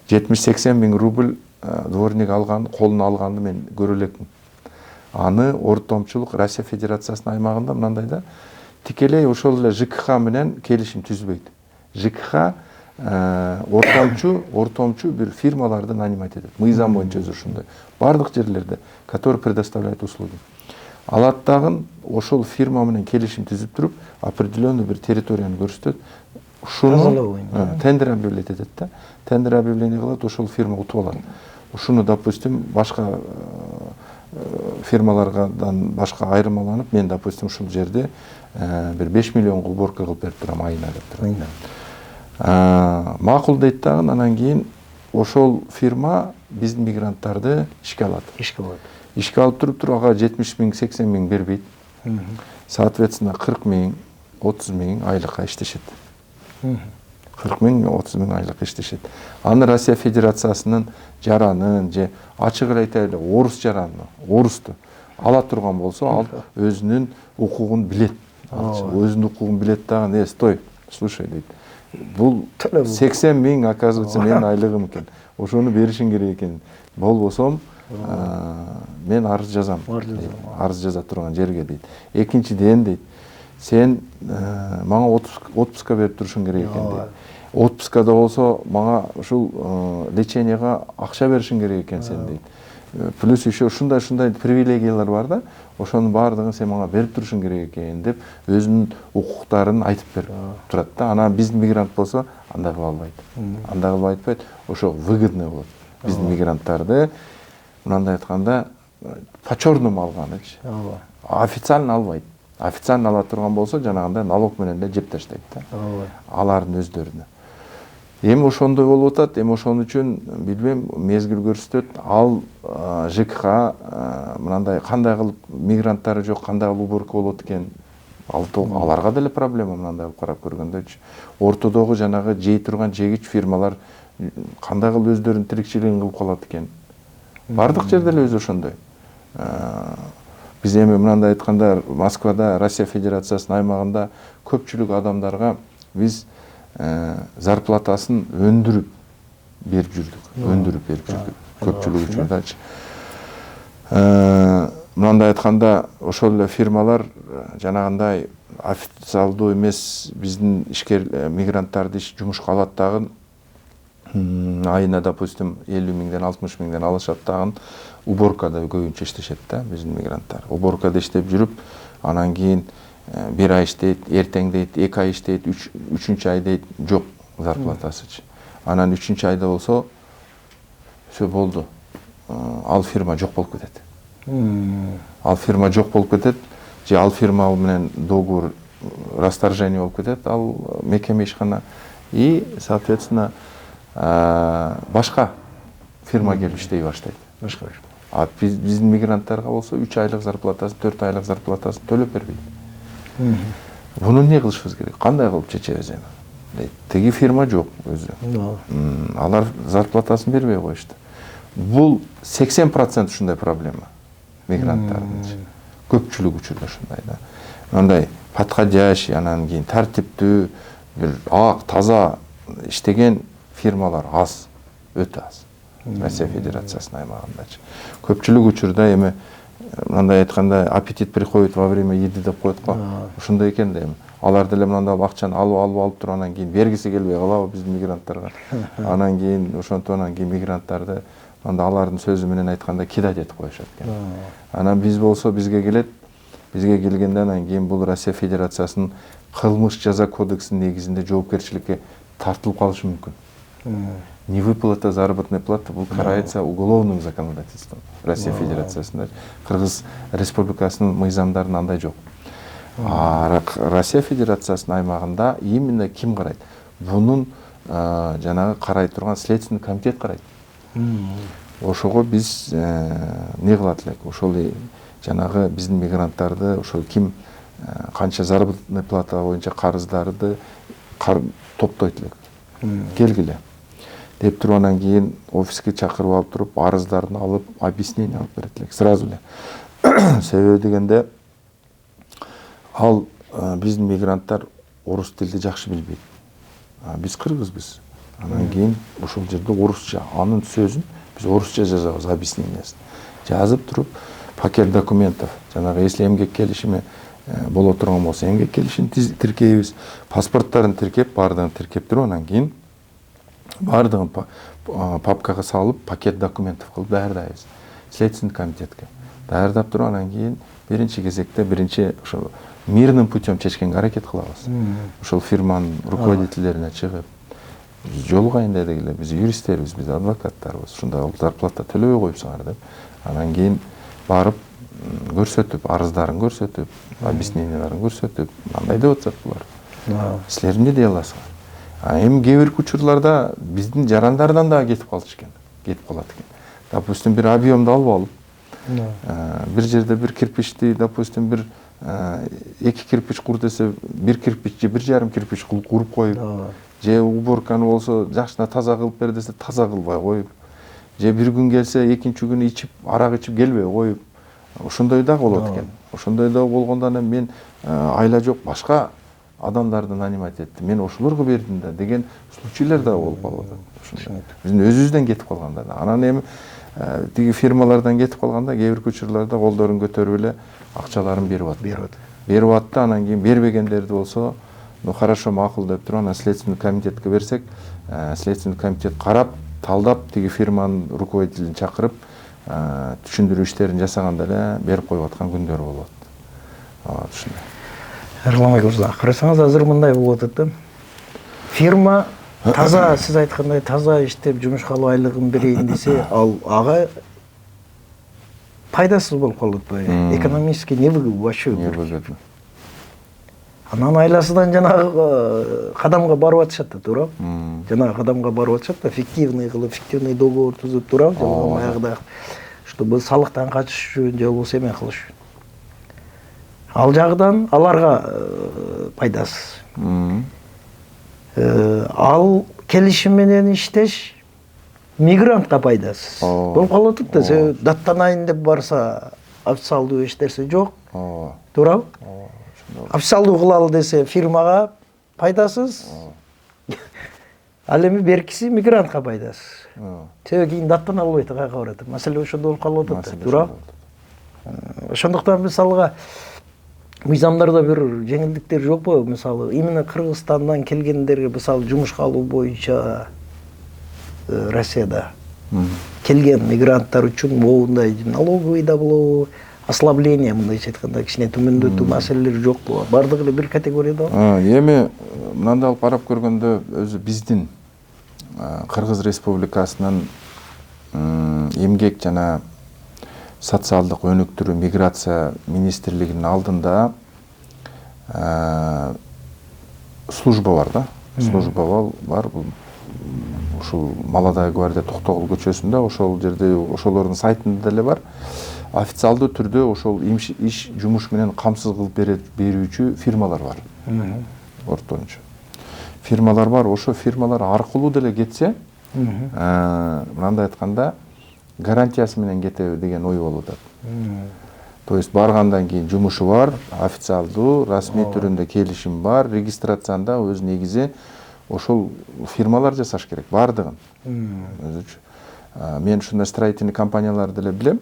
70-80 миң рубль дворник алган, колуна алганды мен көрө элекмин. Аны ортомчулук Россия Федерациясынын аймагында мындайда тикелей ошол эле ЖКХ менен келишим түзбөйт. ЖКХ ортомчу бир фирмаларды нанимать этет. Мыйзам боюнча өзү ушундай. Бардык жерлерде, который предоставляет услуги. Алат дагы ошол фирма менен келишим түзүп туруп, определенный бир территорияны көрсөтөт. Ушуну тендер объявлять этет да. Тендер объявление кылат, ошол фирма утуп алат. Ушуну, допустим, башка фирмалардан башка айырмаланып, мен, допустим, ушул жерде бир 5 миллионго уборка кылып берип турам айына деп турам. Макул дейт дагы, анан кийин ошол фирма биздин мигранттарды ишке алат. Ишке алып туруп ага 70 миң, 80 миң бербейт. Соответственно, 40 миң, 30 миң айлыкка иштешет. 40 миң, 30 миң айлык иштешет. Аны Россия Федерациясынын жаранын же ачык эле айтайлы, орус жараны, орусту ала турган болсо, ал өзүнүн укугун билет. Өзүнүн укугун билет дагы, стой, слушай дейт. Бул 80 миң, оказывается, менин айлыгым экен. Ошону беришиң керек экен. Болбосом, мен арыз жазам. Арыз жаза турган жерге дейт. Экинчиден дейт, сен мага отпуска берип турушуң керек экен дейт. Отпускада болсо мага ушул леченияга акча беришиң керек экен сен дейт. Плюс еще ушундай привилегиялар бар да, ошонун баардыгын сен мага берип турушуң керек экен деп өзүнүн укуктарын айтып берип турат да. Анан биздин мигрант болсо андай кыла албайт. Андай кылып айтпайт, ошо выгодный болот. Биздин мигранттарды мындай айтканда по черному алганычы. Официально албайт. Официально ала турган болсо жанагындай налог менен эле жеп таштайт да. Алардын өздөрүнө. Эми ошондой болуп атат, эми ошон үчүн билбейм, мезгил көрсөтөт. Ал ЖКХ мындай кандай кылып мигранттары жок, кандай кылып уборка болот экен. Аларга деле проблема мындай кылып карап көргөндөчү. Ортодогу жанагы жей турган жегич фирмалар кандай кылып өздөрүнүн тирикчилигин кылып калат экен. Бардык жерде эле өзү ошондой. Биз эми мындай айтканда Москвада, Россия Федерациясынын аймагында көпчүлүк адамдарга биз зарплатасын өндүрүп берип жүрдүк. Көпчүлүк учурдачы. Мындай айтканда ошол эле фирмалар жанагындай официалдуу эмес биздин ишкер мигранттарды жумушка алат дагы айына, допустим, 50 миңден 60 миңден алышат дагы уборкада көбүнчө иштешет да биздин мигранттар. Уборкада иштеп жүрүп, анан кийин бир ай иштейт, эртең дейт, 2 ай иштейт, 3-үчү ай дейт жок зарплатасычы. Анан 3-үчү айда болсо все болду. Ал фирма жок болуп кетет. Ал фирма жок болуп кетет, же ал фирма менен договор расторжение болуп кетет, ал мекеме ишкана и, соответственно, башка фирма келип иштей баштайт. А биздин мигранттарга болсо 3 айлык зарплатасын, 4 айлык зарплатасын төлөп бербейт. Буну эмне кылышыбыз керек? Кандай кылып чечебиз эми? Тиги фирма жок өзү. Алар зарплатасын бербей коюшту. Бул 80% ушундай проблема мигранттардын. Көпчүлүк учурда ушундай да. Мындай подходящий, анан кийин тартиптүү, бир ак, таза иштеген фирмалар аз, өтө аз. Россия Федерациясынын аймагындачы. Көпчүлүк учурда эми мындай айтканда аппетит приходит во время еды деп коет го. Ушундай экен да эми. Алар деле мындай акчаны алып туруп анан кийин бергиси келбей калабы биздин мигранттарга. Анан кийин ошентип анан кийин мигранттарды мындай алардын сөзү менен айтканда кидать этип коюшат экен. Анан биз болсо бизге келет, бизге келгенде анан кийин бул Россия Федерациясынын кылмыш жаза кодексинин негизинде жоопкерчиликке тартылып калышы мүмкүн. Невыплата заработной платы бул карается уголовным законодательством Россия Федерациясында. Кыргыз Республикасынын мыйзамдарында андай жок. Россия Федерациясынын аймагында именно ким карайт? Бунун жанагы карай турган следственный комитет карайт. Ошого биз не кылат элек? Ошол жанагы биздин мигранттарды ошол ким канча заработный плата боюнча карыздарды топтойт элек. Келгиле деп туруп анан кийин офиске чакырып алып туруп арыздарын алып объяснение алып берет элек сразу эле. Себеби дегенде ал биздин мигранттар орус тилди жакшы билбейт. Биз кыргызбыз. Анан кийин ошол жерде орусча анын сөзүн биз орусча жазабыз, объяснениясын. Жазып туруп пакет документов, жанагы если эмгек келишими боло турган болсо эмгек келишин тиркейбиз, паспорттарын тиркеп, бардыгын тиркеп туруп анан кийин бардыгын папкага салып пакет документов кылып даярдайбыз. Следственный комитетке даярдап туруп анан кийин биринчи кезекте ошо мирным путем чечкенге аракет кылабыз. Ошол фирманын руководительдерине чыгып жолугайын дедик эле, биз юристтербиз, биз адвокаттарбыз, ушундай зарплата төлөбөй коюпсуңар деп. Анан кийин барып көрсөтүп, арыздарын көрсөтүп, объясненияларын көрсөтүп, мындай деп атат булар. Силер эмне дей аласыңар? Эми кээ бир учурларда биздин жарандардан да кетип калат экен. Допустим, бир объемду алып алып, бир жерде бир кирпичти, допустим, бир эки кирпич кур десе, бир кирпич же бир жарым кирпич куруп коюп, же уборканы болсо жакшына таза кылып бер десе, таза кылбай коюп, же бир күн келсе, экинчи күнү ичип, арак ичип келбей коюп, ошондой да болот экен. Ошондой да болгондо мен айла жок башка адамдарды нанимать эттим. Мен ошолорго бердим да деген случайлар да болуп калып атат. Биздин өзүбүздөн кетип калганда да. Анан эми тиги фирмалардан кетип калганда кээ бир учурларда колдорун көтөрүп эле акчаларын берип атат. Берип атты, анан кийин бербегендерди болсо, ну хорошо, макул деп туруп анан следственный комитетке берсек, следственный комитет карап, талдап тиги фирманын руководителин чакырып, түшүндүрүү иштерин жасаганда эле берип коюп аткан күндөр болот. Ушундай. Эрлан мырза, карасаңыз азыр мындай болуп атат да. Фирма таза, сиз айткандай таза иштеп жумушка алып айлыгын берейин десе, ал ага пайдасыз болуп калып атпайбы? Экономически вообще невыгодно. Анан айласынан жанагы кадамга барып атышат да, туурабы? Жанагы кадамга барып атышат да, фиктивный кылып, фиктивный договор түзүп туурабы? Баягыдай, чтобы салыктан качыш үчүн же болбосо эме кылыш үчүн. Ал жагынан аларга пайдасыз. Ал келишим менен иштеш мигрантка пайдасыз. Болуп калып атат да, себеби даттанайын деп барса, официалдуу эчтерсе жок. Туурабы? Официалдуу кылалы десе фирмага пайдасыз. Ал эми беркиси мигрантка пайдасыз. Себеби кийин даттана албайт, кайга барат. Маселе ошондо болуп калып атат, туурабы? Ошондуктан мисалга мыйзамдарда бир жеңилдиктер жокпу? Мисалы, именно Кыргызстандан келгендерге, мисалы, жумушка алуу боюнча Россияда келген мигранттар үчүн моундай налоговый да болобу, ослабление, мындайча айтканда, кичине төмөндөтүү маселелери жокпу? Бардыгы эле бир категорияда. Эми мындай алып карап көргөндө өзү биздин Кыргыз Республикасынын эмгек жана социалдык өнүктүрүү миграция министрлигинин алдында служба бар да. Служба бар. Ушул Молодая гвардия Токтогул көчөсүндө, ошол жерде ошолордун сайтында деле бар. Официалдуу түрдө ошол иш жумуш менен камсыз кылып берүүчү фирмалар бар. Ортончу фирмалар бар. Ошо фирмалар аркылуу деле кетсе, мындай айтканда, гарантиясы менен кетеби деген ой болуп атат. То есть баргандан кийин жумушу бар, официалдуу, расмий түрүндө келишим бар, регистрацияда өз негизи ошол фирмалар жасаш керек, бардыгын. Мен ушундай строительный компанияларды деле билем.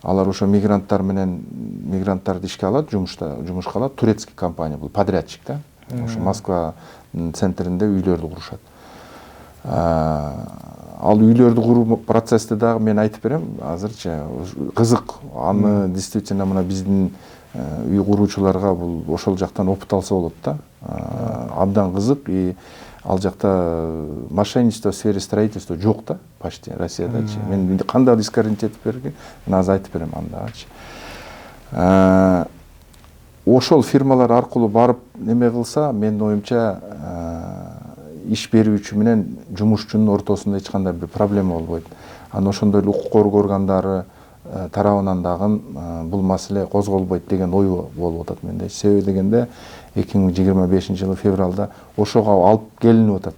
Алар ошо мигранттарды ишке алат, жумушка алат, турецкий компания, бул подрядчик да. Ошо Москва центринде үйлөрдү курушат. Ал үйлөрдү куруу процессти дагы мен айтып берем, азырча кызык. Аны действительно мына биздин үй куруучуларга бул ошол жактан опыт алса болот да. Абдан кызык, и ал жакта мошенничество в сфере строительства жок да, почти Россиядачы. Мен кандай искоренить этип берген, мен азыр айтып берем андагычы. Ошол фирмалар аркылуу барып неме кылса, менин оюмча иш берүүчү менен жумушчунун ортосунда эч кандай бир проблема болбойт. Анан ошондой эле укук коргоо органдары тарабынан дагы бул маселе козголбойт деген ой болуп атат менде. Себеби дегенде 2025-жылы февралда ошого алып келинип атат.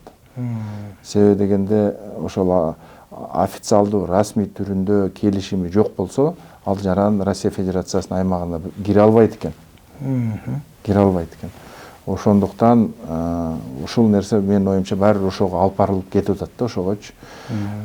Себеби дегенде ошол официалдуу расмий түрүндө келишими жок болсо, ал жаран Россия Федерациясынын аймагына кире албайт экен. Кире албайт экен. Ошондуктан ушул нерсе менин оюмча баары ошого алып барылып кетип атат да, ошогочу.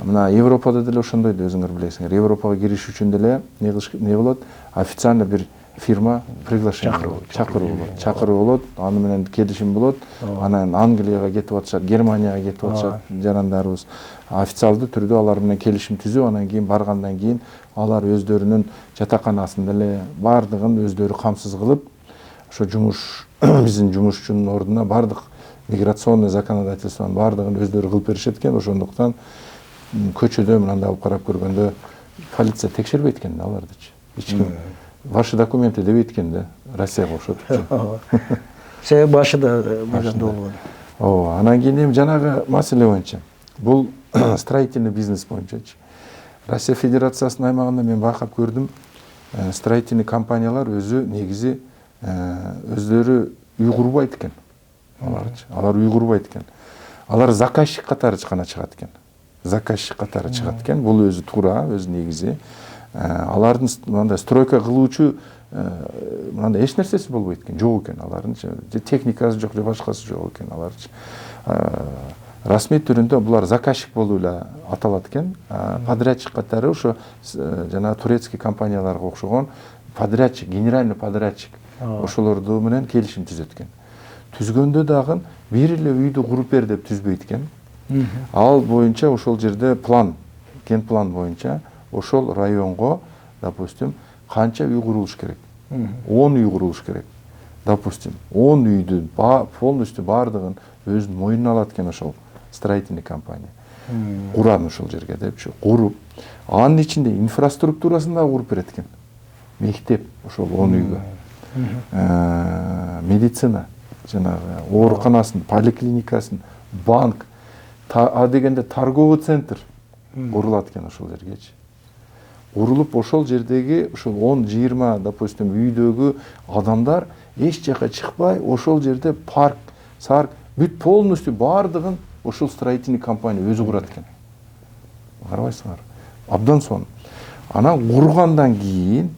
Мына Европада деле ошондой да, өзүңөр билесиңер. Европага кириш үчүн деле не болот? Официально бир фирма приглашение чакыруу болот. Аны менен келишим болот. Анан Англияга кетип атышат, Германияга кетип атышат жарандарыбыз. Официалдуу түрдө алар менен келишим түзүп, анан кийин баргандан кийин алар өздөрүнүн жатаканасын деле бардыгын өздөрү камсыз кылып, ошо жумуш биздин жумушчунун ордуна бардык миграционный законодательствонун бардыгын өздөрү кылып беришет экен. Ошондуктан көчөдө мындай алып карап көргөндө полиция текшербейт экен да алардычы. Эч ким ваши документы дебейт экен да, Россияга окшотупчу. Себеби башында болгондо болгон. Ооба, анан кийин эми жанагы маселе боюнча, бул строительный бизнес боюнчачы. Россия Федерациясынын аймагында мен байкап көрдүм, строительный компаниялар өзү негизи өздөрү үй курбайт экен. Алар үй курбайт экен. Алар заказчик катары гана чыгат экен. Заказчик катары чыгат экен. Бул өзү туура, өзү негизи. Алардын мындай стройка кылуучу мындай эч нерсеси болбойт экен, жок экен алардын. Техникасы жок, же башкасы жок экен аларчы. Расмий түрүндө булар заказчик болуп эле аталат экен. Подрядчик катары ошо жана турецкий компанияларга окшогон подрядчик, генеральный подрядчик ошолорду менен келишим түзөт экен. Түзгөндө дагы бир эле үйдү куруп бер деп түзбөйт экен. Ал боюнча ошол жерде план, кен план боюнча ошол районго, допустим, канча үй курулуш керек? 10 үй курулуш керек. Допустим, 10 үйдү полностью бардыгын өзүнүн мойнуна алат экен ошол строительный компания. Курам ошол жерге депчи, куруп, анын ичинде инфраструктурасын да куруп берет экен. Мектеп ошол 10 үйгө. Медицина, жанагы ооруканасын, поликлиникасын, банк, дегенде торговый центр курулат экен ошол жергечи. Курулуп ошол жердеги ошол 10-20, допустим, үйдөгү адамдар эч жака чыкпай, ошол жерде парк, сарк, бүт полностью бардыгын ошол строительный компания өзү курат экен. Карабайсыңар. Абдан сон. Анан кургандан кийин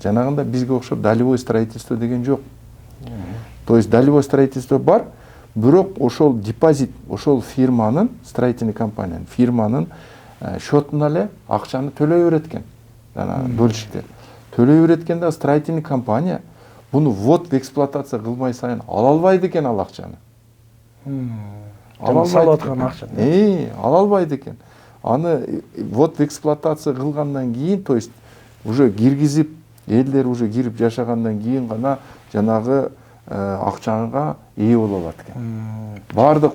жанагында бизге окшоп долевой строительство деген жок. То есть долевой строительство бар, бирок ошол депозит, ошол фирманын, строительный компаниянын, фирманын счетуна эле акчаны төлөй берет экен. Жана бөлүшүктөр. Төлөй берет экен да строительный компания буну ввод в эксплуатация кылмай сайын ала албайт экен ал акчаны. Ала албайт экен. Ала албайт экен. Аны ввод в эксплуатация кылгандан кийин, то есть уже киргизип, элдер уже кирип жашагандан кийин гана жанагы акчага ээ боло алат экен. Бардык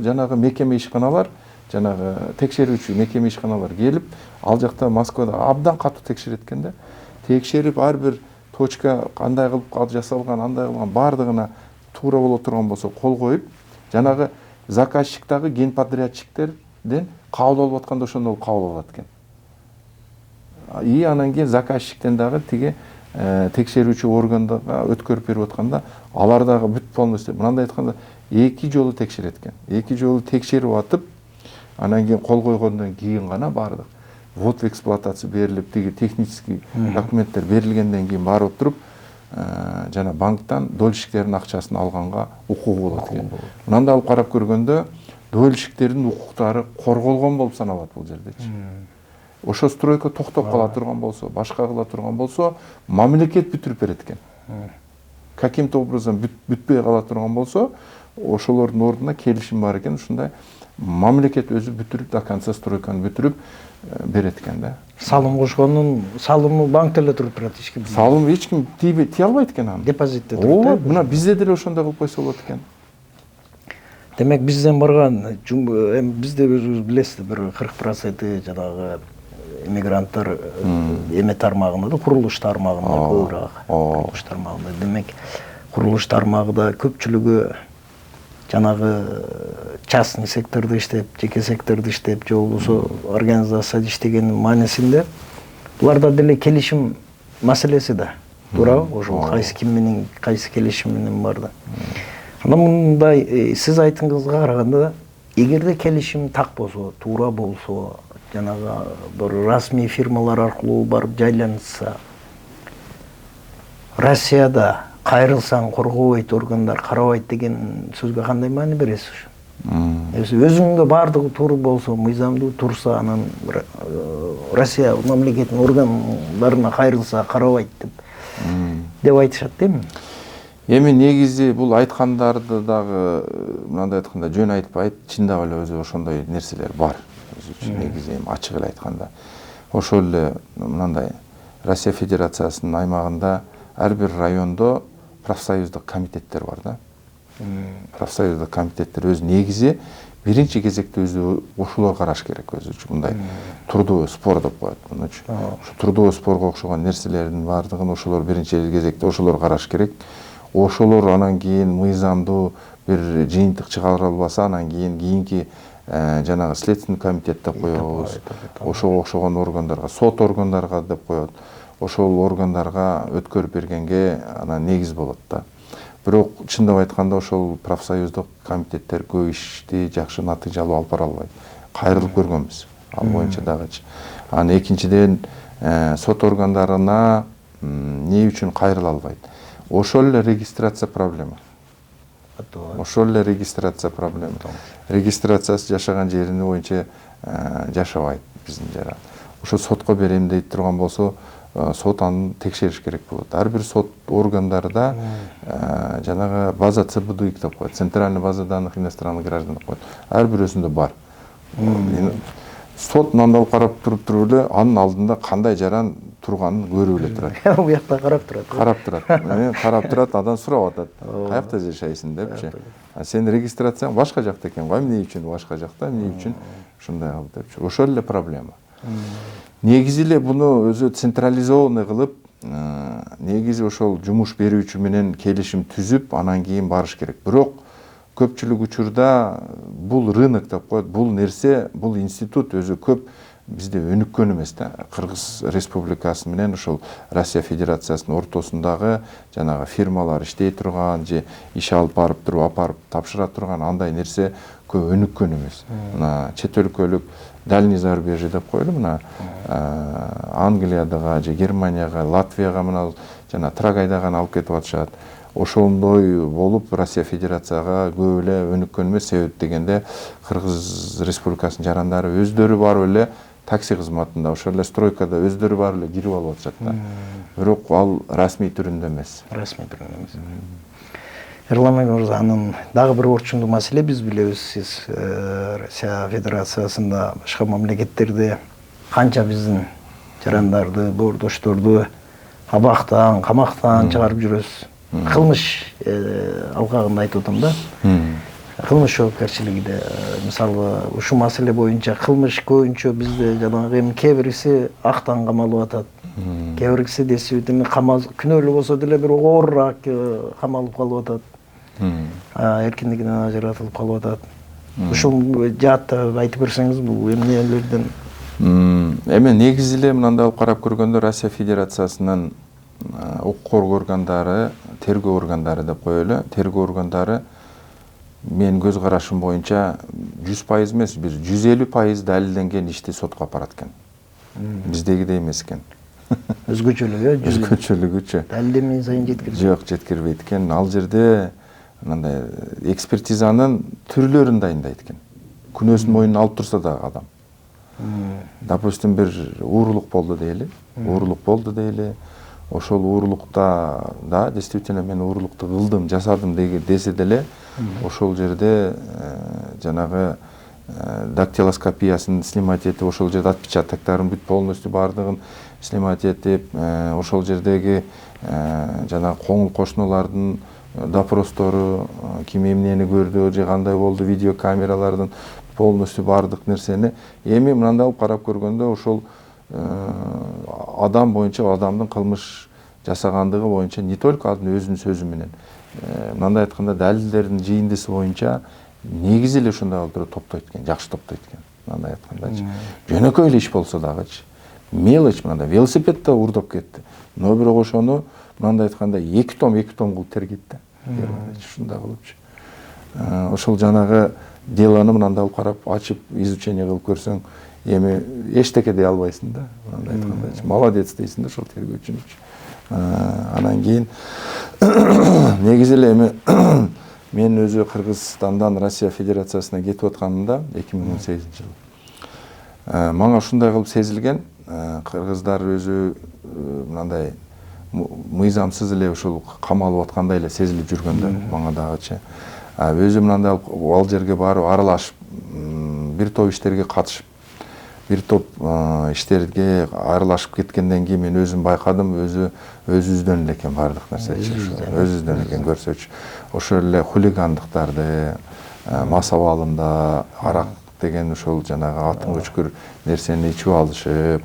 жанагы мекеме ишканалар, жанагы текшерүүчү мекеме ишканалар келип, ал жакта Москвада абдан катуу текшерет экен да. Текшерип ар бир точка кандай кылып жасалган, андай кылган бардыгына туура боло турган болсо кол коюп, жанагы заказчиктагы генподрядчиктерден кабыл алып атканда ошондо кабыл алат экен. И анан кийин заказчиктен дагы тиги текшерүүчү органдарга өткөрүп берип атканда, алар дагы бүт полностью мындай айтканда 2 жолу текшерет экен. 2 жолу текшерип атып, анан кийин кол койгондон кийин гана бардык ввод в эксплуатация берилип, тиги технический документтер берилгенден кийин барып туруп, жана банктан дольщиктердин акчасын алганга укугу болот экен. Мындай алып карап көргөндө, дольщиктердин укуктары корголгон болуп саналат бул жердечи. Ошо стройка токтоп кала турган болсо, башка кыла турган болсо, мамлекет бүтүрүп берет экен. Каким-то образом бүтпөй кала турган болсо, ошолордун ордуна келишим бар экен, ушундай мамлекет өзү бүтүрүп до конца стройканы бүтүрүп берет экен да. салым кошкондун салымы банкте эле туруп турат, эч ким Салым эч ким тие албайт экен аны. депозитте Ооба, турат. мына бизде деле ошондой кылып койсо болот экен. Демек бизден барган эми бизде өзүңүз билесиз, бир 40% жанагы иммигранттар эме тармагында да, курулуш тармагында көбүрөөк. Курулуш тармагында. Демек курулуш тармагында көпчүлүгү жанагы частный сектордо иштеп, жеке сектордо иштеп, же болбосо организацияда иштегенин маанисинде буларда деле келишим маселеси да. Туурабы? Ошол кайсы ким менен, кайсы келишим менен бар да. Анан мындай сиз айтканыңызга караганда, эгерде келишим так болсо, туура болсо, жанагы бир расмий фирмалар аркылуу барып жайланса, Россияда кайрылсаң коргобойт органдар, карабайт деген сөзгө кандай маани бересиз ушу? Өзүңдө баардыгы туура болсо, мыйзамдуу турса, анан Россия мамлекетинин органдарына кайрылса карабайт деп айтышат дейм. Эми негизи бул айткандарды дагы мындай айтканда жөн айтпайт, чындап эле өзү ошондой нерселер бар. Өзү үчүн негизи эми ачык эле айтканда. Ошол эле мындай Россия Федерациясынын аймагында ар бир райондо профсоюздук комитеттер бар да. Профсоюздук комитеттер өз негизи биринчи кезекте өзү ошолор караш керек өзү үчүн, мындай трудовой спор деп коет муну үчүн. Ошо трудовой спорго окшогон нерселердин баардыгын ошолор биринчи кезекте ошолор караш керек. Ошолор анан кийин мыйзамдуу бир жыйынтык чыгара албаса, анан кийинки жанагы следственный комитет деп коебуз. Ошого окшогон органдарга, сот органдарга деп коет. Ошол органдарга өткөрүп бергенге анан негиз болот да. Бирок чындап айтканда ошол профсоюздук комитеттер көп ишти жакшы натыйжалуу алып бара албайт. Кайрылып көргөнбүз ал боюнча дагычы. Анан экинчиден сот органдарына эмне үчүн кайрыла албайт? Ошол эле регистрация проблема. Ошол эле регистрация проблема. Регистрациясы жашаган жерини боюнча жашабайт биздин жара. Ошо сотко берем дейт турган болсо, сот аны текшериш керек болот. Ар бир сот органдарда жанагы база ЦБДУИК деп коет, центральный база данных иностранных граждан деп коет. Ар бирөөсүндө бар. Сот мындай карап туруп эле анын алдында кандай жаран турганын көрүп эле турат. Бу жакта карап турат. Карап турат, андан сурап атат. Каякта жашайсың депчи. Сен регистрацияң башка жакта экен, эмне үчүн башка жакта, эмне үчүн ушундай кылып депчи. Ошол эле проблема. Негизи эле буну өзү централизованный кылып, негизи ошол жумуш берүүчү менен келишим түзүп, анан кийин барыш керек. Бирок көпчүлүк учурда бул рынок деп коет, бул нерсе, бул институт өзү көп бизде өнүккөн эмес да. Кыргыз Республикасы менен ошол Россия Федерациясынын ортосундагы жанагы фирмалар иштей турган же иш алып барып туруп апарып тапшыра турган андай нерсе көп өнүккөн эмес. Мына чет өлкөлүк дальний зарубежье деп коелу, мына Англиядага же Германияга, Латвияга мына жана Трагайдагы алып кетип атышат. Ошондой болуп Россия Федерацияга көп эле өнүккөн эмес. Себеп дегенде Кыргыз Республикасынын жарандары өздөрү барып эле такси кызматында, ошол эле стройкада өздөрү барып эле кирип алып атышат да. Бирок ал расмий түрүндө эмес. Расмий түрүндө эмес. Эрлан мырза, анын дагы бир орчундуу маселе биз билебиз, сиз Россия Федерациясында башка мамлекеттерде канча биздин жарандарды, боордошторду абактан, камактан чыгарып жүрөбүз. Кылмыш алкагында айтып атам да. Кылмыш жоопкерчилигинде мисалы ушул маселе боюнча кылмыш көбүнчө бизде жанагы кээ бириси актан камалып атат. Кээ бириси десибитин күнөөлүү болсо деле бир оорураак камалып калып атат. Эркиндигинен ажыратылып калып атат. Ушул жаатта айтып берсеңиз, бул эмнелерден? Эми негизи эле мындай алып карап көргөндө Россия Федерациясынын укук коргоо органдары, тергөө органдары деп коелу, тергөө органдары менин көз карашым боюнча 100% эмес, бир 150% далилденген ишти сотко апарат экен. Биздегидей эмес экен. Өзгөчөлүгү, өзгөчөлүгүчү. Далилденген сайын жеткирбейт. Жок, жеткирбейт экен. Ал жерде мындай экспертизанын түрлөрүн дайындайт экен. Күнөөсүн мойнуна алып турса да адам. Допустим, бир уурулук болду дейли. Ошол уурулукта да действительно мен уурулукту кылдым, жасадым десе деле, ошол жерде жанагы дактилоскопиясын снимать этип, ошол жерде отпечатоктарын бүт полностью баардыгын снимать этип, ошол жердеги жанагы коңул кошуналардын допростору, ким эмнени көрдү, же кандай болду, видеокамералардын полностью баардык нерсени эми мындай алып карап көргөндө ошол адам боюнча, адамдын кылмыш жасагандыгы боюнча не только алдын өзүнүн сөзү менен, мындай айтканда далилдердин жыйындысы боюнча негизи эле ушундай кылып туруп топтойт экен, жакшы топтойт экен. Мындай айткандачы, жөнөкөй эле иш болсо дагычы, мелочь мындай велосипед да урдап кетти. Но бирок ошону мындай айтканда 2 том кылып тергейт да. Ушундай кылыпчы. Ошол жанагы делону мындай алып карап, ачып, изучение кылып көрсөң, эми эчтеке дей албайсың да. Мындай айткандачы, молодец дейсиң да ошол тергөөчүнүчү. Анан кийин негизи эле эми мен өзү Кыргызстандан Россия Федерациясына кетип атканымда 2018-жылы мага ушундай кылып сезилген, кыргыздар өзү мындай мыйзамсыз эле ушул камалып аткандай эле сезилип жүргөндө мага дагычы. Өзү мындай ал жерге барып аралашып, бир топ иштерге катышып, бир топ иштерге аралашып кеткенден кийин мен өзүм байкадым, өзүбүздөн эле экен баардык нерсечи, өзүбүздөн экен көрсөчү. Ошол эле хулигандыктарды, мас абалында арак деген ошол жанагы атын өчкүр нерсени ичип алышып,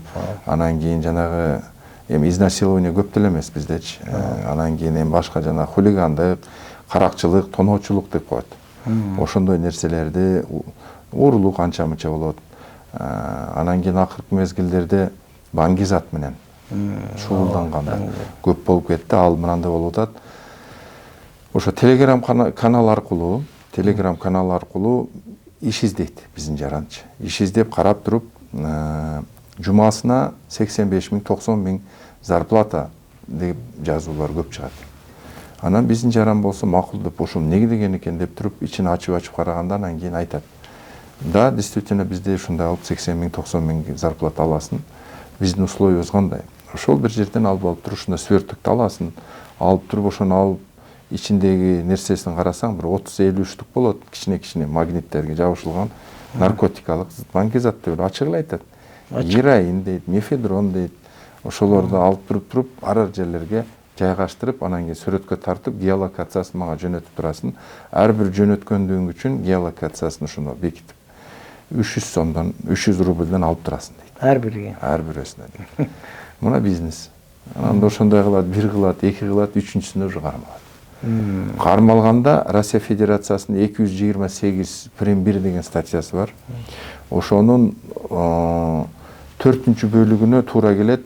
анан кийин жанагы эми изнасилование көп деле эмес биздечи. Анан кийин эми башка жанагы хулигандык, каракчылык, тоноочулук деп коет. Ошондой нерселерди, уурулук анча мынча болот. Анан кийин акыркы мезгилдерде баңгизат менен шугулданганда көп болуп кетти. Ал мынандай болуп атат. Ошо телеграм канал аркылуу иш издейт биздин жаранчы. Иш издеп карап туруп, жумасына 85 000, 90 000 зарплата деп жазуулар көп чыгат. Анан биздин жаран болсо макул деп, ошол эмне деген экен деп туруп, ичин ачып караганда анан кийин айтат. Да, действительно бизде ушундай алып 80 000, 90 000 зарплата аласың. Биздин условиябыз кандай? Ошол бир жерден алып туруп, ушундай свертокты аласың, алып туруп, ошону алып ичиндеги нерсесин карасаң, бир 30-50 штук болот, кичине магниттерге жабышылган наркотикалык баңгизат деп ачык эле айтат. Героин дейт, мефедрон дейт. Ошолорду алып туруп, арар жерлерге жайгаштырып, анан кийин сүрөткө тартып, геолокациясын мага жөнөтүп турасың. Ар бир жөнөткөндүгүң үчүн геолокациясын ушуну бекитип 300 сомдон, 300 рубльден алып турасың дейт. Ар бирге. Ар бирөөсүнө дейт. Мына бизнес. Анан ошондой кылат, 1 кылат, 2 кылат, 3-үчүсүнө уже кармалат. Кармалганда Россия Федерациясынын 228 прим 1 деген статьясы бар. Ошонун 4-үнчү бөлүгүнө туура келет.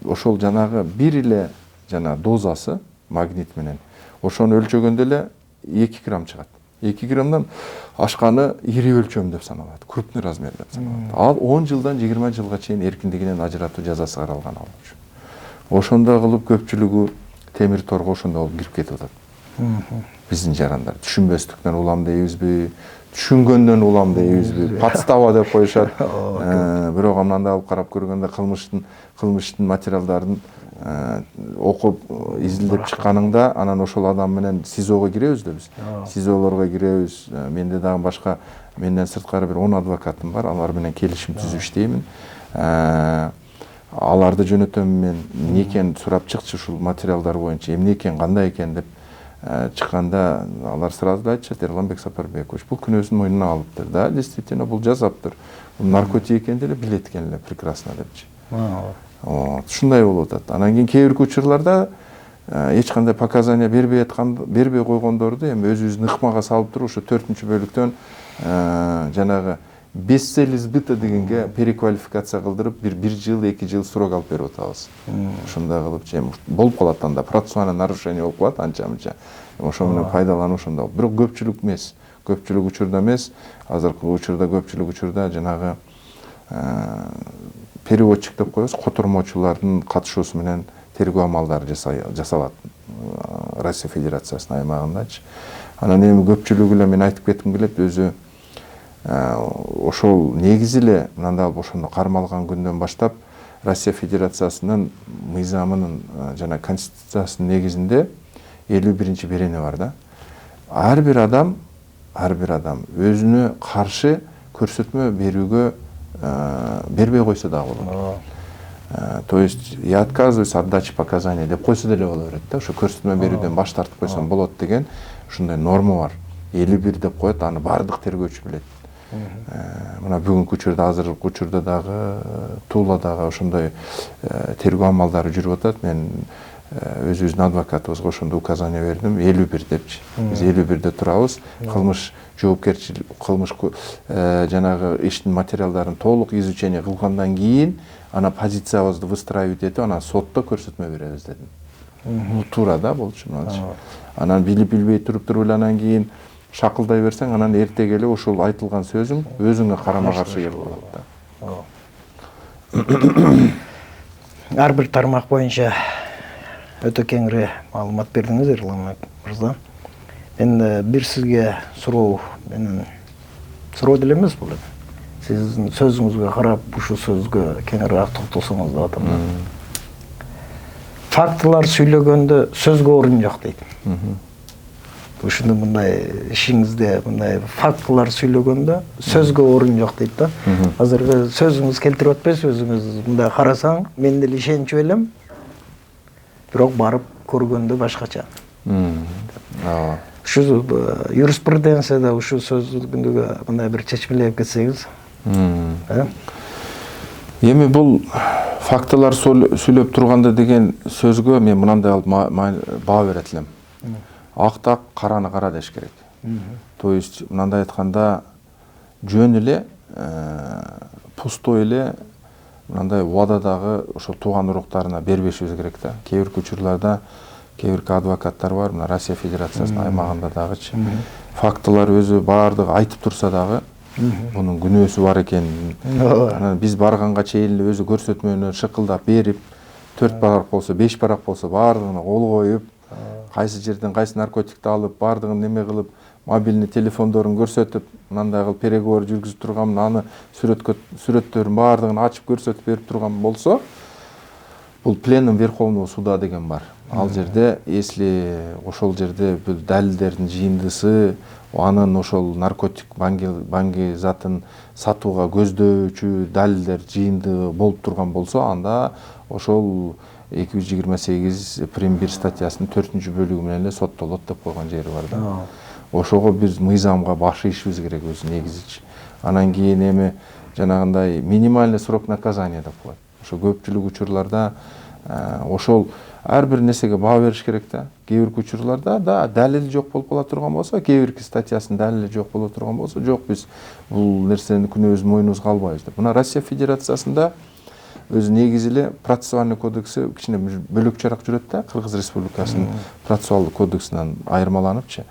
Ошол жанагы бир эле жана дозасы магнит менен. Ошону өлчөгөндө эле 2 грамм чыгат. 2 граммдан ашканы ири өлчөм деп саналат, крупный размер деп саналат. Ал 10 жылдан 20 жылга чейин эркиндигинен ажыратуу жазасы каралган ал үчүн. Ошондой кылып көпчүлүгү темир торго ошондой болуп кирип кетип атат. Биздин жарандар түшүнбөстүктөн улам дейбизби, түшүнгөндөн улам дейбизби, подстава деп коюшат. Бирок мындай алып карап көргөндө кылмыштын материалдарын окуп изилдеп чыкканыңда, анан ошол адам менен СИЗОго киребиз да биз. СИЗОлорго киребиз. Менде дагы башка менден сырткары бир 10 адвокатым бар. Алар менен келишим түзүп иштеймин. Аларды жөнөтөм мен, эмне экенин сурап чыкчы ушул материалдар боюнча, эмне экен, кандай экен деп чыкканда алар сразу айтышат, Эрланбек Сапарбекович, бул күнөөсүн мойнуна алыптыр. Да, действительно бул жазаптыр. Бул наркотик экенин деле билет экен эле, прекрасно депчи. Ушундай болуп атат. Анан кийин кээ бир учурларда эч кандай показания бербей койгондорду эми өзүбүздүн ыкмага салып туруп, ошо 4-үнчү бөлүктөн жанагы без цели сбыта дегенге переквалификация кылдырып, 1 жыл, 2 жыл срок алып берип атабыз. Ушундай кылып болуп калат анда, процессуальный нарушение болуп калат анча-мынча. Ошо менен пайдалануу ошондой. Бирок көпчүлүк эмес. Көпчүлүк учурда эмес. Азыркы учурда көпчүлүк учурда жанагы переводчик деп коебуз, котормочулардын катышуусу менен тергөө амалдары жасалат Россия Федерациясынын аймагындачы. Анан эми көпчүлүгү эле мен айтып кетким келет, өзү ошол негизи эле мындай ошондо кармалган күндөн баштап Россия Федерациясынын мыйзамынын жана конституциясынын негизинде 51-чи берене бар да. Ар бир адам өзүнө каршы көрсөтмө берүүгө бербей койсо дагы болот. То есть я отказываюсь от дачи показаний деп койсо деле боло берет да. Ошо көрсөтмө берүүдөн баш тартып койсом болот деген ушундай норма бар. 51 деп коет, аны бардык тергөөчү билет. Мына бүгүнкү учурда, азыркы учурда дагы Тууладагы ошондой тергөө амалдары жүрүп атат. Мен өзүбүздүн адвокатыбызга ошондо указание бердим, 51 депчи. Биз 51де турабыз. Кылмыш жоопкерчилик, кылмыш жанагы иштин материалдарын толук изучение кылгандан кийин ана позициябызды выстраивать этип, анан сотто көрсөтмө беребиз дедим. Бул туура да болчу. Анан билип билбей туруп эле анан кийин шакылдай берсең, анан эртең эле ошол айтылган сөзүң өзүңө карама каршы келип калат да. Ар бир тармак боюнча өтө кеңири маалымат бердиңиз, Эрлан мырза. Мен бир сизге суроо деле эмес бул. Сиздин сөзүңүзгө карап, ушул сөзгө кеңираак токтолсоңуз деп атам. Фактылар сүйлөгөндө сөзгө орун жок дейт. Ушуну мындай ишиңизде мындай фактылар сүйлөгөндө сөзгө орун жок дейт да. Азыркы сөзүңүз келтирип атпайсыз, өзүңүз мындай карасаң, мен деле ишенчү элем. Бирок барып көргөндө башкача. Ушу юриспруденцияда ушу сөзгө мындай бир чечмелеп кетсеңиз. Эми бул фактылар сүйлөп турганда деген сөзгө мен мындай алып баа берет элем. Акта караны кара деш керек. То есть мындай айтканда жөн эле пустой эле мындай убададагы ошо тууган уруктарына бербешибиз керек да. Кээ бир учурларда кээ бир адвокаттар бар, мына Россия Федерациясынын аймагында дагычы. Фактылар өзү баардыгы айтып турса дагы бунун күнөөсү бар экенин. Анан биз барганга чейин эле өзү көрсөтмөнү шыкылдап берип, 4 парак болсо, 5 парак болсо баардыгына кол коюп, кайсы жерден кайсы наркотикти алып, баардыгын неме кылып, мобильный телефондорун көрсөтүп, мындай кылып переговор жүргүзүп турган, аны сүрөттөрүн баардыгын ачып көрсөтүп берип турган болсо, бул пленум Верховного суда деген бар. Ал жерде, если ошол жерде бул далилдердин жыйындысы, анын ошол наркотик банги затын сатууга көздөчү далилдер жыйындыгы болуп турган болсо, анда ошол 228 прим 1 статьясынын 4-бөлүгү менен эле соттолот деп койгон жери бар да. Ошого биз мыйзамга баш ийишибиз керек өзү негизичи. Анан кийин эми жанагындай минимальный срок наказания деп коет. Ошо көпчүлүк учурларда ошол ар бир нерсеге баа бериш керек да. Кээ бир учурларда да далил жок болуп кала турган болсо, кээ бир статьясынын далили жок боло турган болсо, жок биз бул нерсени күнөөбүздүн мойнубузга албайбыз деп. Мына Россия Федерациясында өзү негизи эле процессуальный кодекси кичине бөлөкчөраак жүрөт да, Кыргыз Республикасынын процессуалдык кодексинен айырмаланыпчы.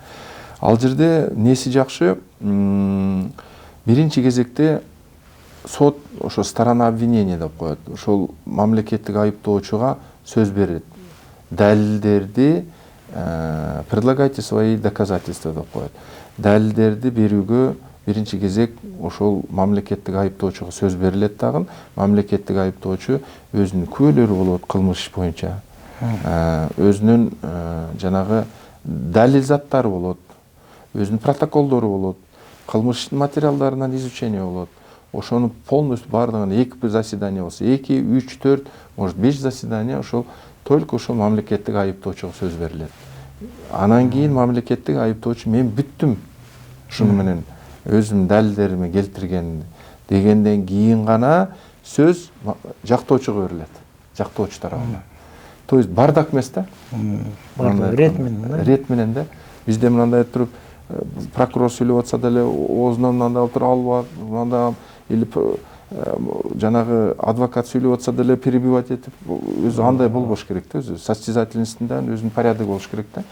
Ал жерде неси жакшы, биринчи кезекте сот ошо сторона обвинения деп коет. Ошол мамлекеттик айыптоочуга сөз берет. Далилдерди предлагайте свои доказательства деп коет. Далилдерди берүүгө биринчи кезек ошол мамлекеттик айыптоочуга сөз берилет дагы. Мамлекеттик айыптоочу өзүнүн күбөлөрү болот кылмыш боюнча. Өзүнүн жанагы далил заттары болот. Өзүнүн протоколдору болот. Кылмыштын материалдарынан изучение болот. Ошону полностью бардыгын 2 заседание болсо, 2, 3, 4, может 5 заседание ошол только ошол мамлекеттик айыптоочуга сөз берилет. Анан кийин мамлекеттик айыптоочу мен бүттүм. Шуну менен өзүмдүн далилдерими келтирген дегенден кийин гана сөз жактоочуга берилет. Жактоочу тарабынан. То есть бардак эмес да. Рет менен да. Бизде мындай туруп прокурор сүйлөп атса деле оозунан мындай алып туруп албак, мындай или жанагы адвокат сүйлөп атса деле перебивать этип, өзү андай болбош керек да, өзү состязательностьунда өзүнүн порядоги болуш керек да.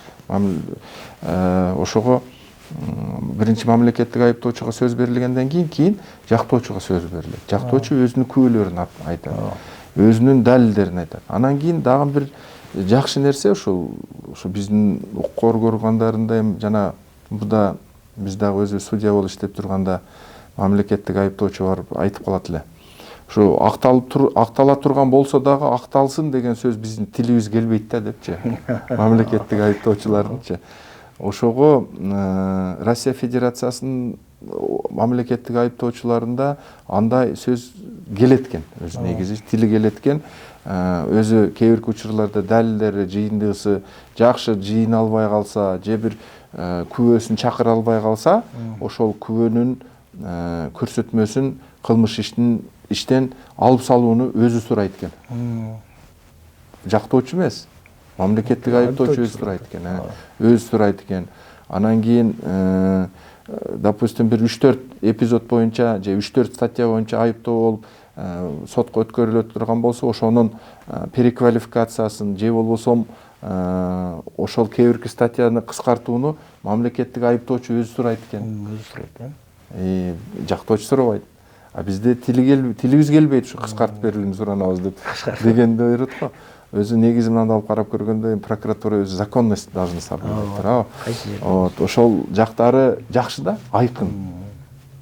Ошого биринчи мамлекеттик айыптоочуга сөз берилгенден кийин жактоочуга сөз берилет. Жактоочу өзүнүн күбөлөрүн айтат, өзүнүн далилдерин айтат. Анан кийин дагы бир жакшы нерсе ошо биздин укук коргооргандарында эми жана буда биз дагы өзү судья болуп иштеп турганда мамлекеттик айыптоочу барып айтып калат эле. Ошо актала турган болсо дагы акталсын деген сөз биздин тилибиз келбейт да депчи. Мамлекеттик айыптоочулардынчы. Ошого Россия Федерациясынын мамлекеттик айыптоочуларында андай сөз келеткен, өзү негизи тили келеткен. Өзү кээ бир учурларда далилдери, жыйындыгысы жакшы жыйына албай калса, же бир күбөсүн чакыра албай калса, ошол күбөнүн көрсөтмөсүн кылмыш иштен алып салууну өзү сурайт экен. Жактоочу эмес, мамлекеттик айыптоочу өзү сурайт экен. Өзү сурайт экен. Анан кийин допустим бир 3-4 эпизод боюнча же 3-4 статья боюнча айыптоо болуп сотко өткөрүлө турган болсо, ошонун переквалификациясын же болбосо ошол кээ бирки статьяны кыскартууну мамлекеттик айыптоочу өзү сурайт экен. Өзү сурайт, Жактоочу сурабайт. А бизде тилибиз келбейт ушу кыскартып берилүүнү суранабыз деп дегенди ойрот го. Өзү негизи мындай алып карап көргөндө прокуратура өзү законность должны соблюдать. Вот, ошол жактары жакшы да, айкын.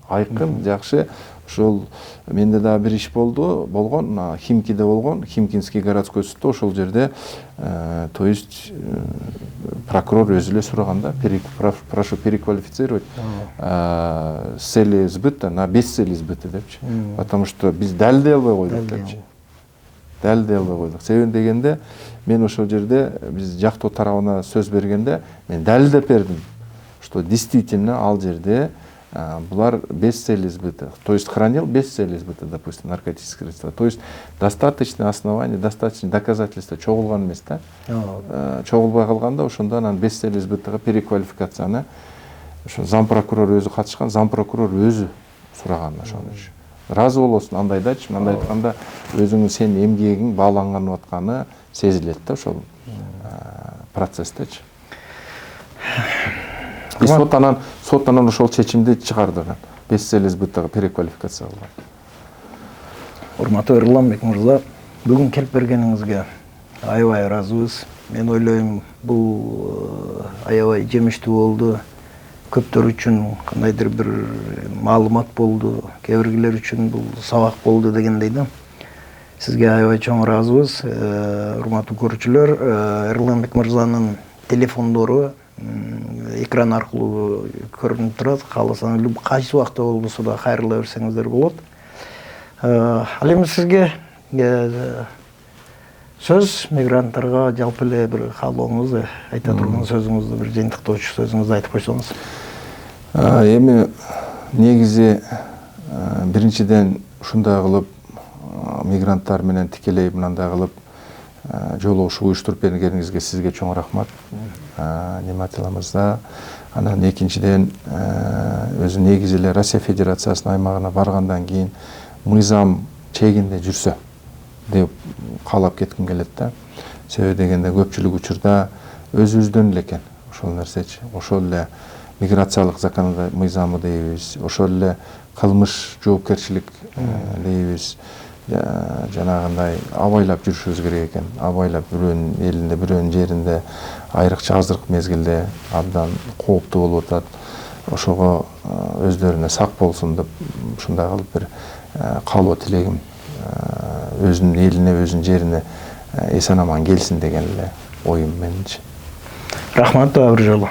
Айкын, жакшы. Ошол менде да бир иш болгон, Химкиде болгон, Химкинский городской судта ошол жерде, то есть прокурор өзү эле сураган да, прошу переквалифицировать с целью сбыта на без цели сбыта депчи. Потому что биз далилдей албай койдук депчи. Далилдей албай койдук. Себеби дегенде мен ошол жерде биз жактоо тарабына сөз бергенде мен далилдеп бердим, что действительно ал жерде булар без цели сбыта. То есть хранил без цели сбыта, допустим, наркотические средства. То есть достаточное основание, достаточно доказательства чогулган эмес да. Чогулбай калганда ошондо анан без цели сбытага переквалификацияны ошо зам прокурор өзү катышкан, зам прокурор өзү сураган ошону үчүн. Разы болосуң андайдачы, мындай айтканда өзүңүн сен эмгегиң бааланганып атканы сезилет да ошол процесстечи. Соттан ошол чечимди чыгарды. Без цели сбыттагы переквалификация кылган. Урматтуу Эрланбек мырза, бүгүн келип бергениңизге аябай ыраазыбыз. Мен ойлойм, бул аябай жемиштүү болду. Көптөр үчүн кандайдыр бир маалымат болду, кээ биргилер үчүн бул сабак болду дегендей да. Сизге аябай чоң ыраазыбыз. Урматтуу көрүүчүлөр, Эрланбек мырзанын телефондору экран аркылуу көрүнүп турат. Кааласаңыз кайсы убакта болбосо да кайрыла берсеңиздер болот. Ал эми сизге сөз мигранттарга жалпы эле бир каалооңузду айта турган сөзүңүздү, бир жыйынтыктоочу сөзүңүздү айтып койсоңуз. Эми негизи биринчиден ушундай кылып мигранттар менен тикелей мындай кылып жолугушуу уюштуруп бергениңизге сизге чоң рахмат. Нематила мырза. Анан экинчиден өзү негизи эле Россия Федерациясынын аймагына баргандан кийин мыйзам чегинде жүрсө деп каалап кетким келет да. Себеби дегенде көпчүлүк учурда өзүбүздөн эле экен ошол нерсечи. Ошол эле миграциялык законодательство мыйзамы дейбиз, ошол эле кылмыш жоопкерчилик дейбиз. Жанагындай абайлап жүрүшүбүз керек экен. Абайлап бирөөнүн элинде, бирөөнүн жеринде айрыкча азыркы мезгилде абдан кооптуу болуп атат. Ошого өздөрүнө сак болсун деп ушундай кылып бир каалоо тилегим, өзүнүн элине, өзүнүн жерине эсен аман келсин деген эле оюм менинчи. Рахмат, дагы бир жолу.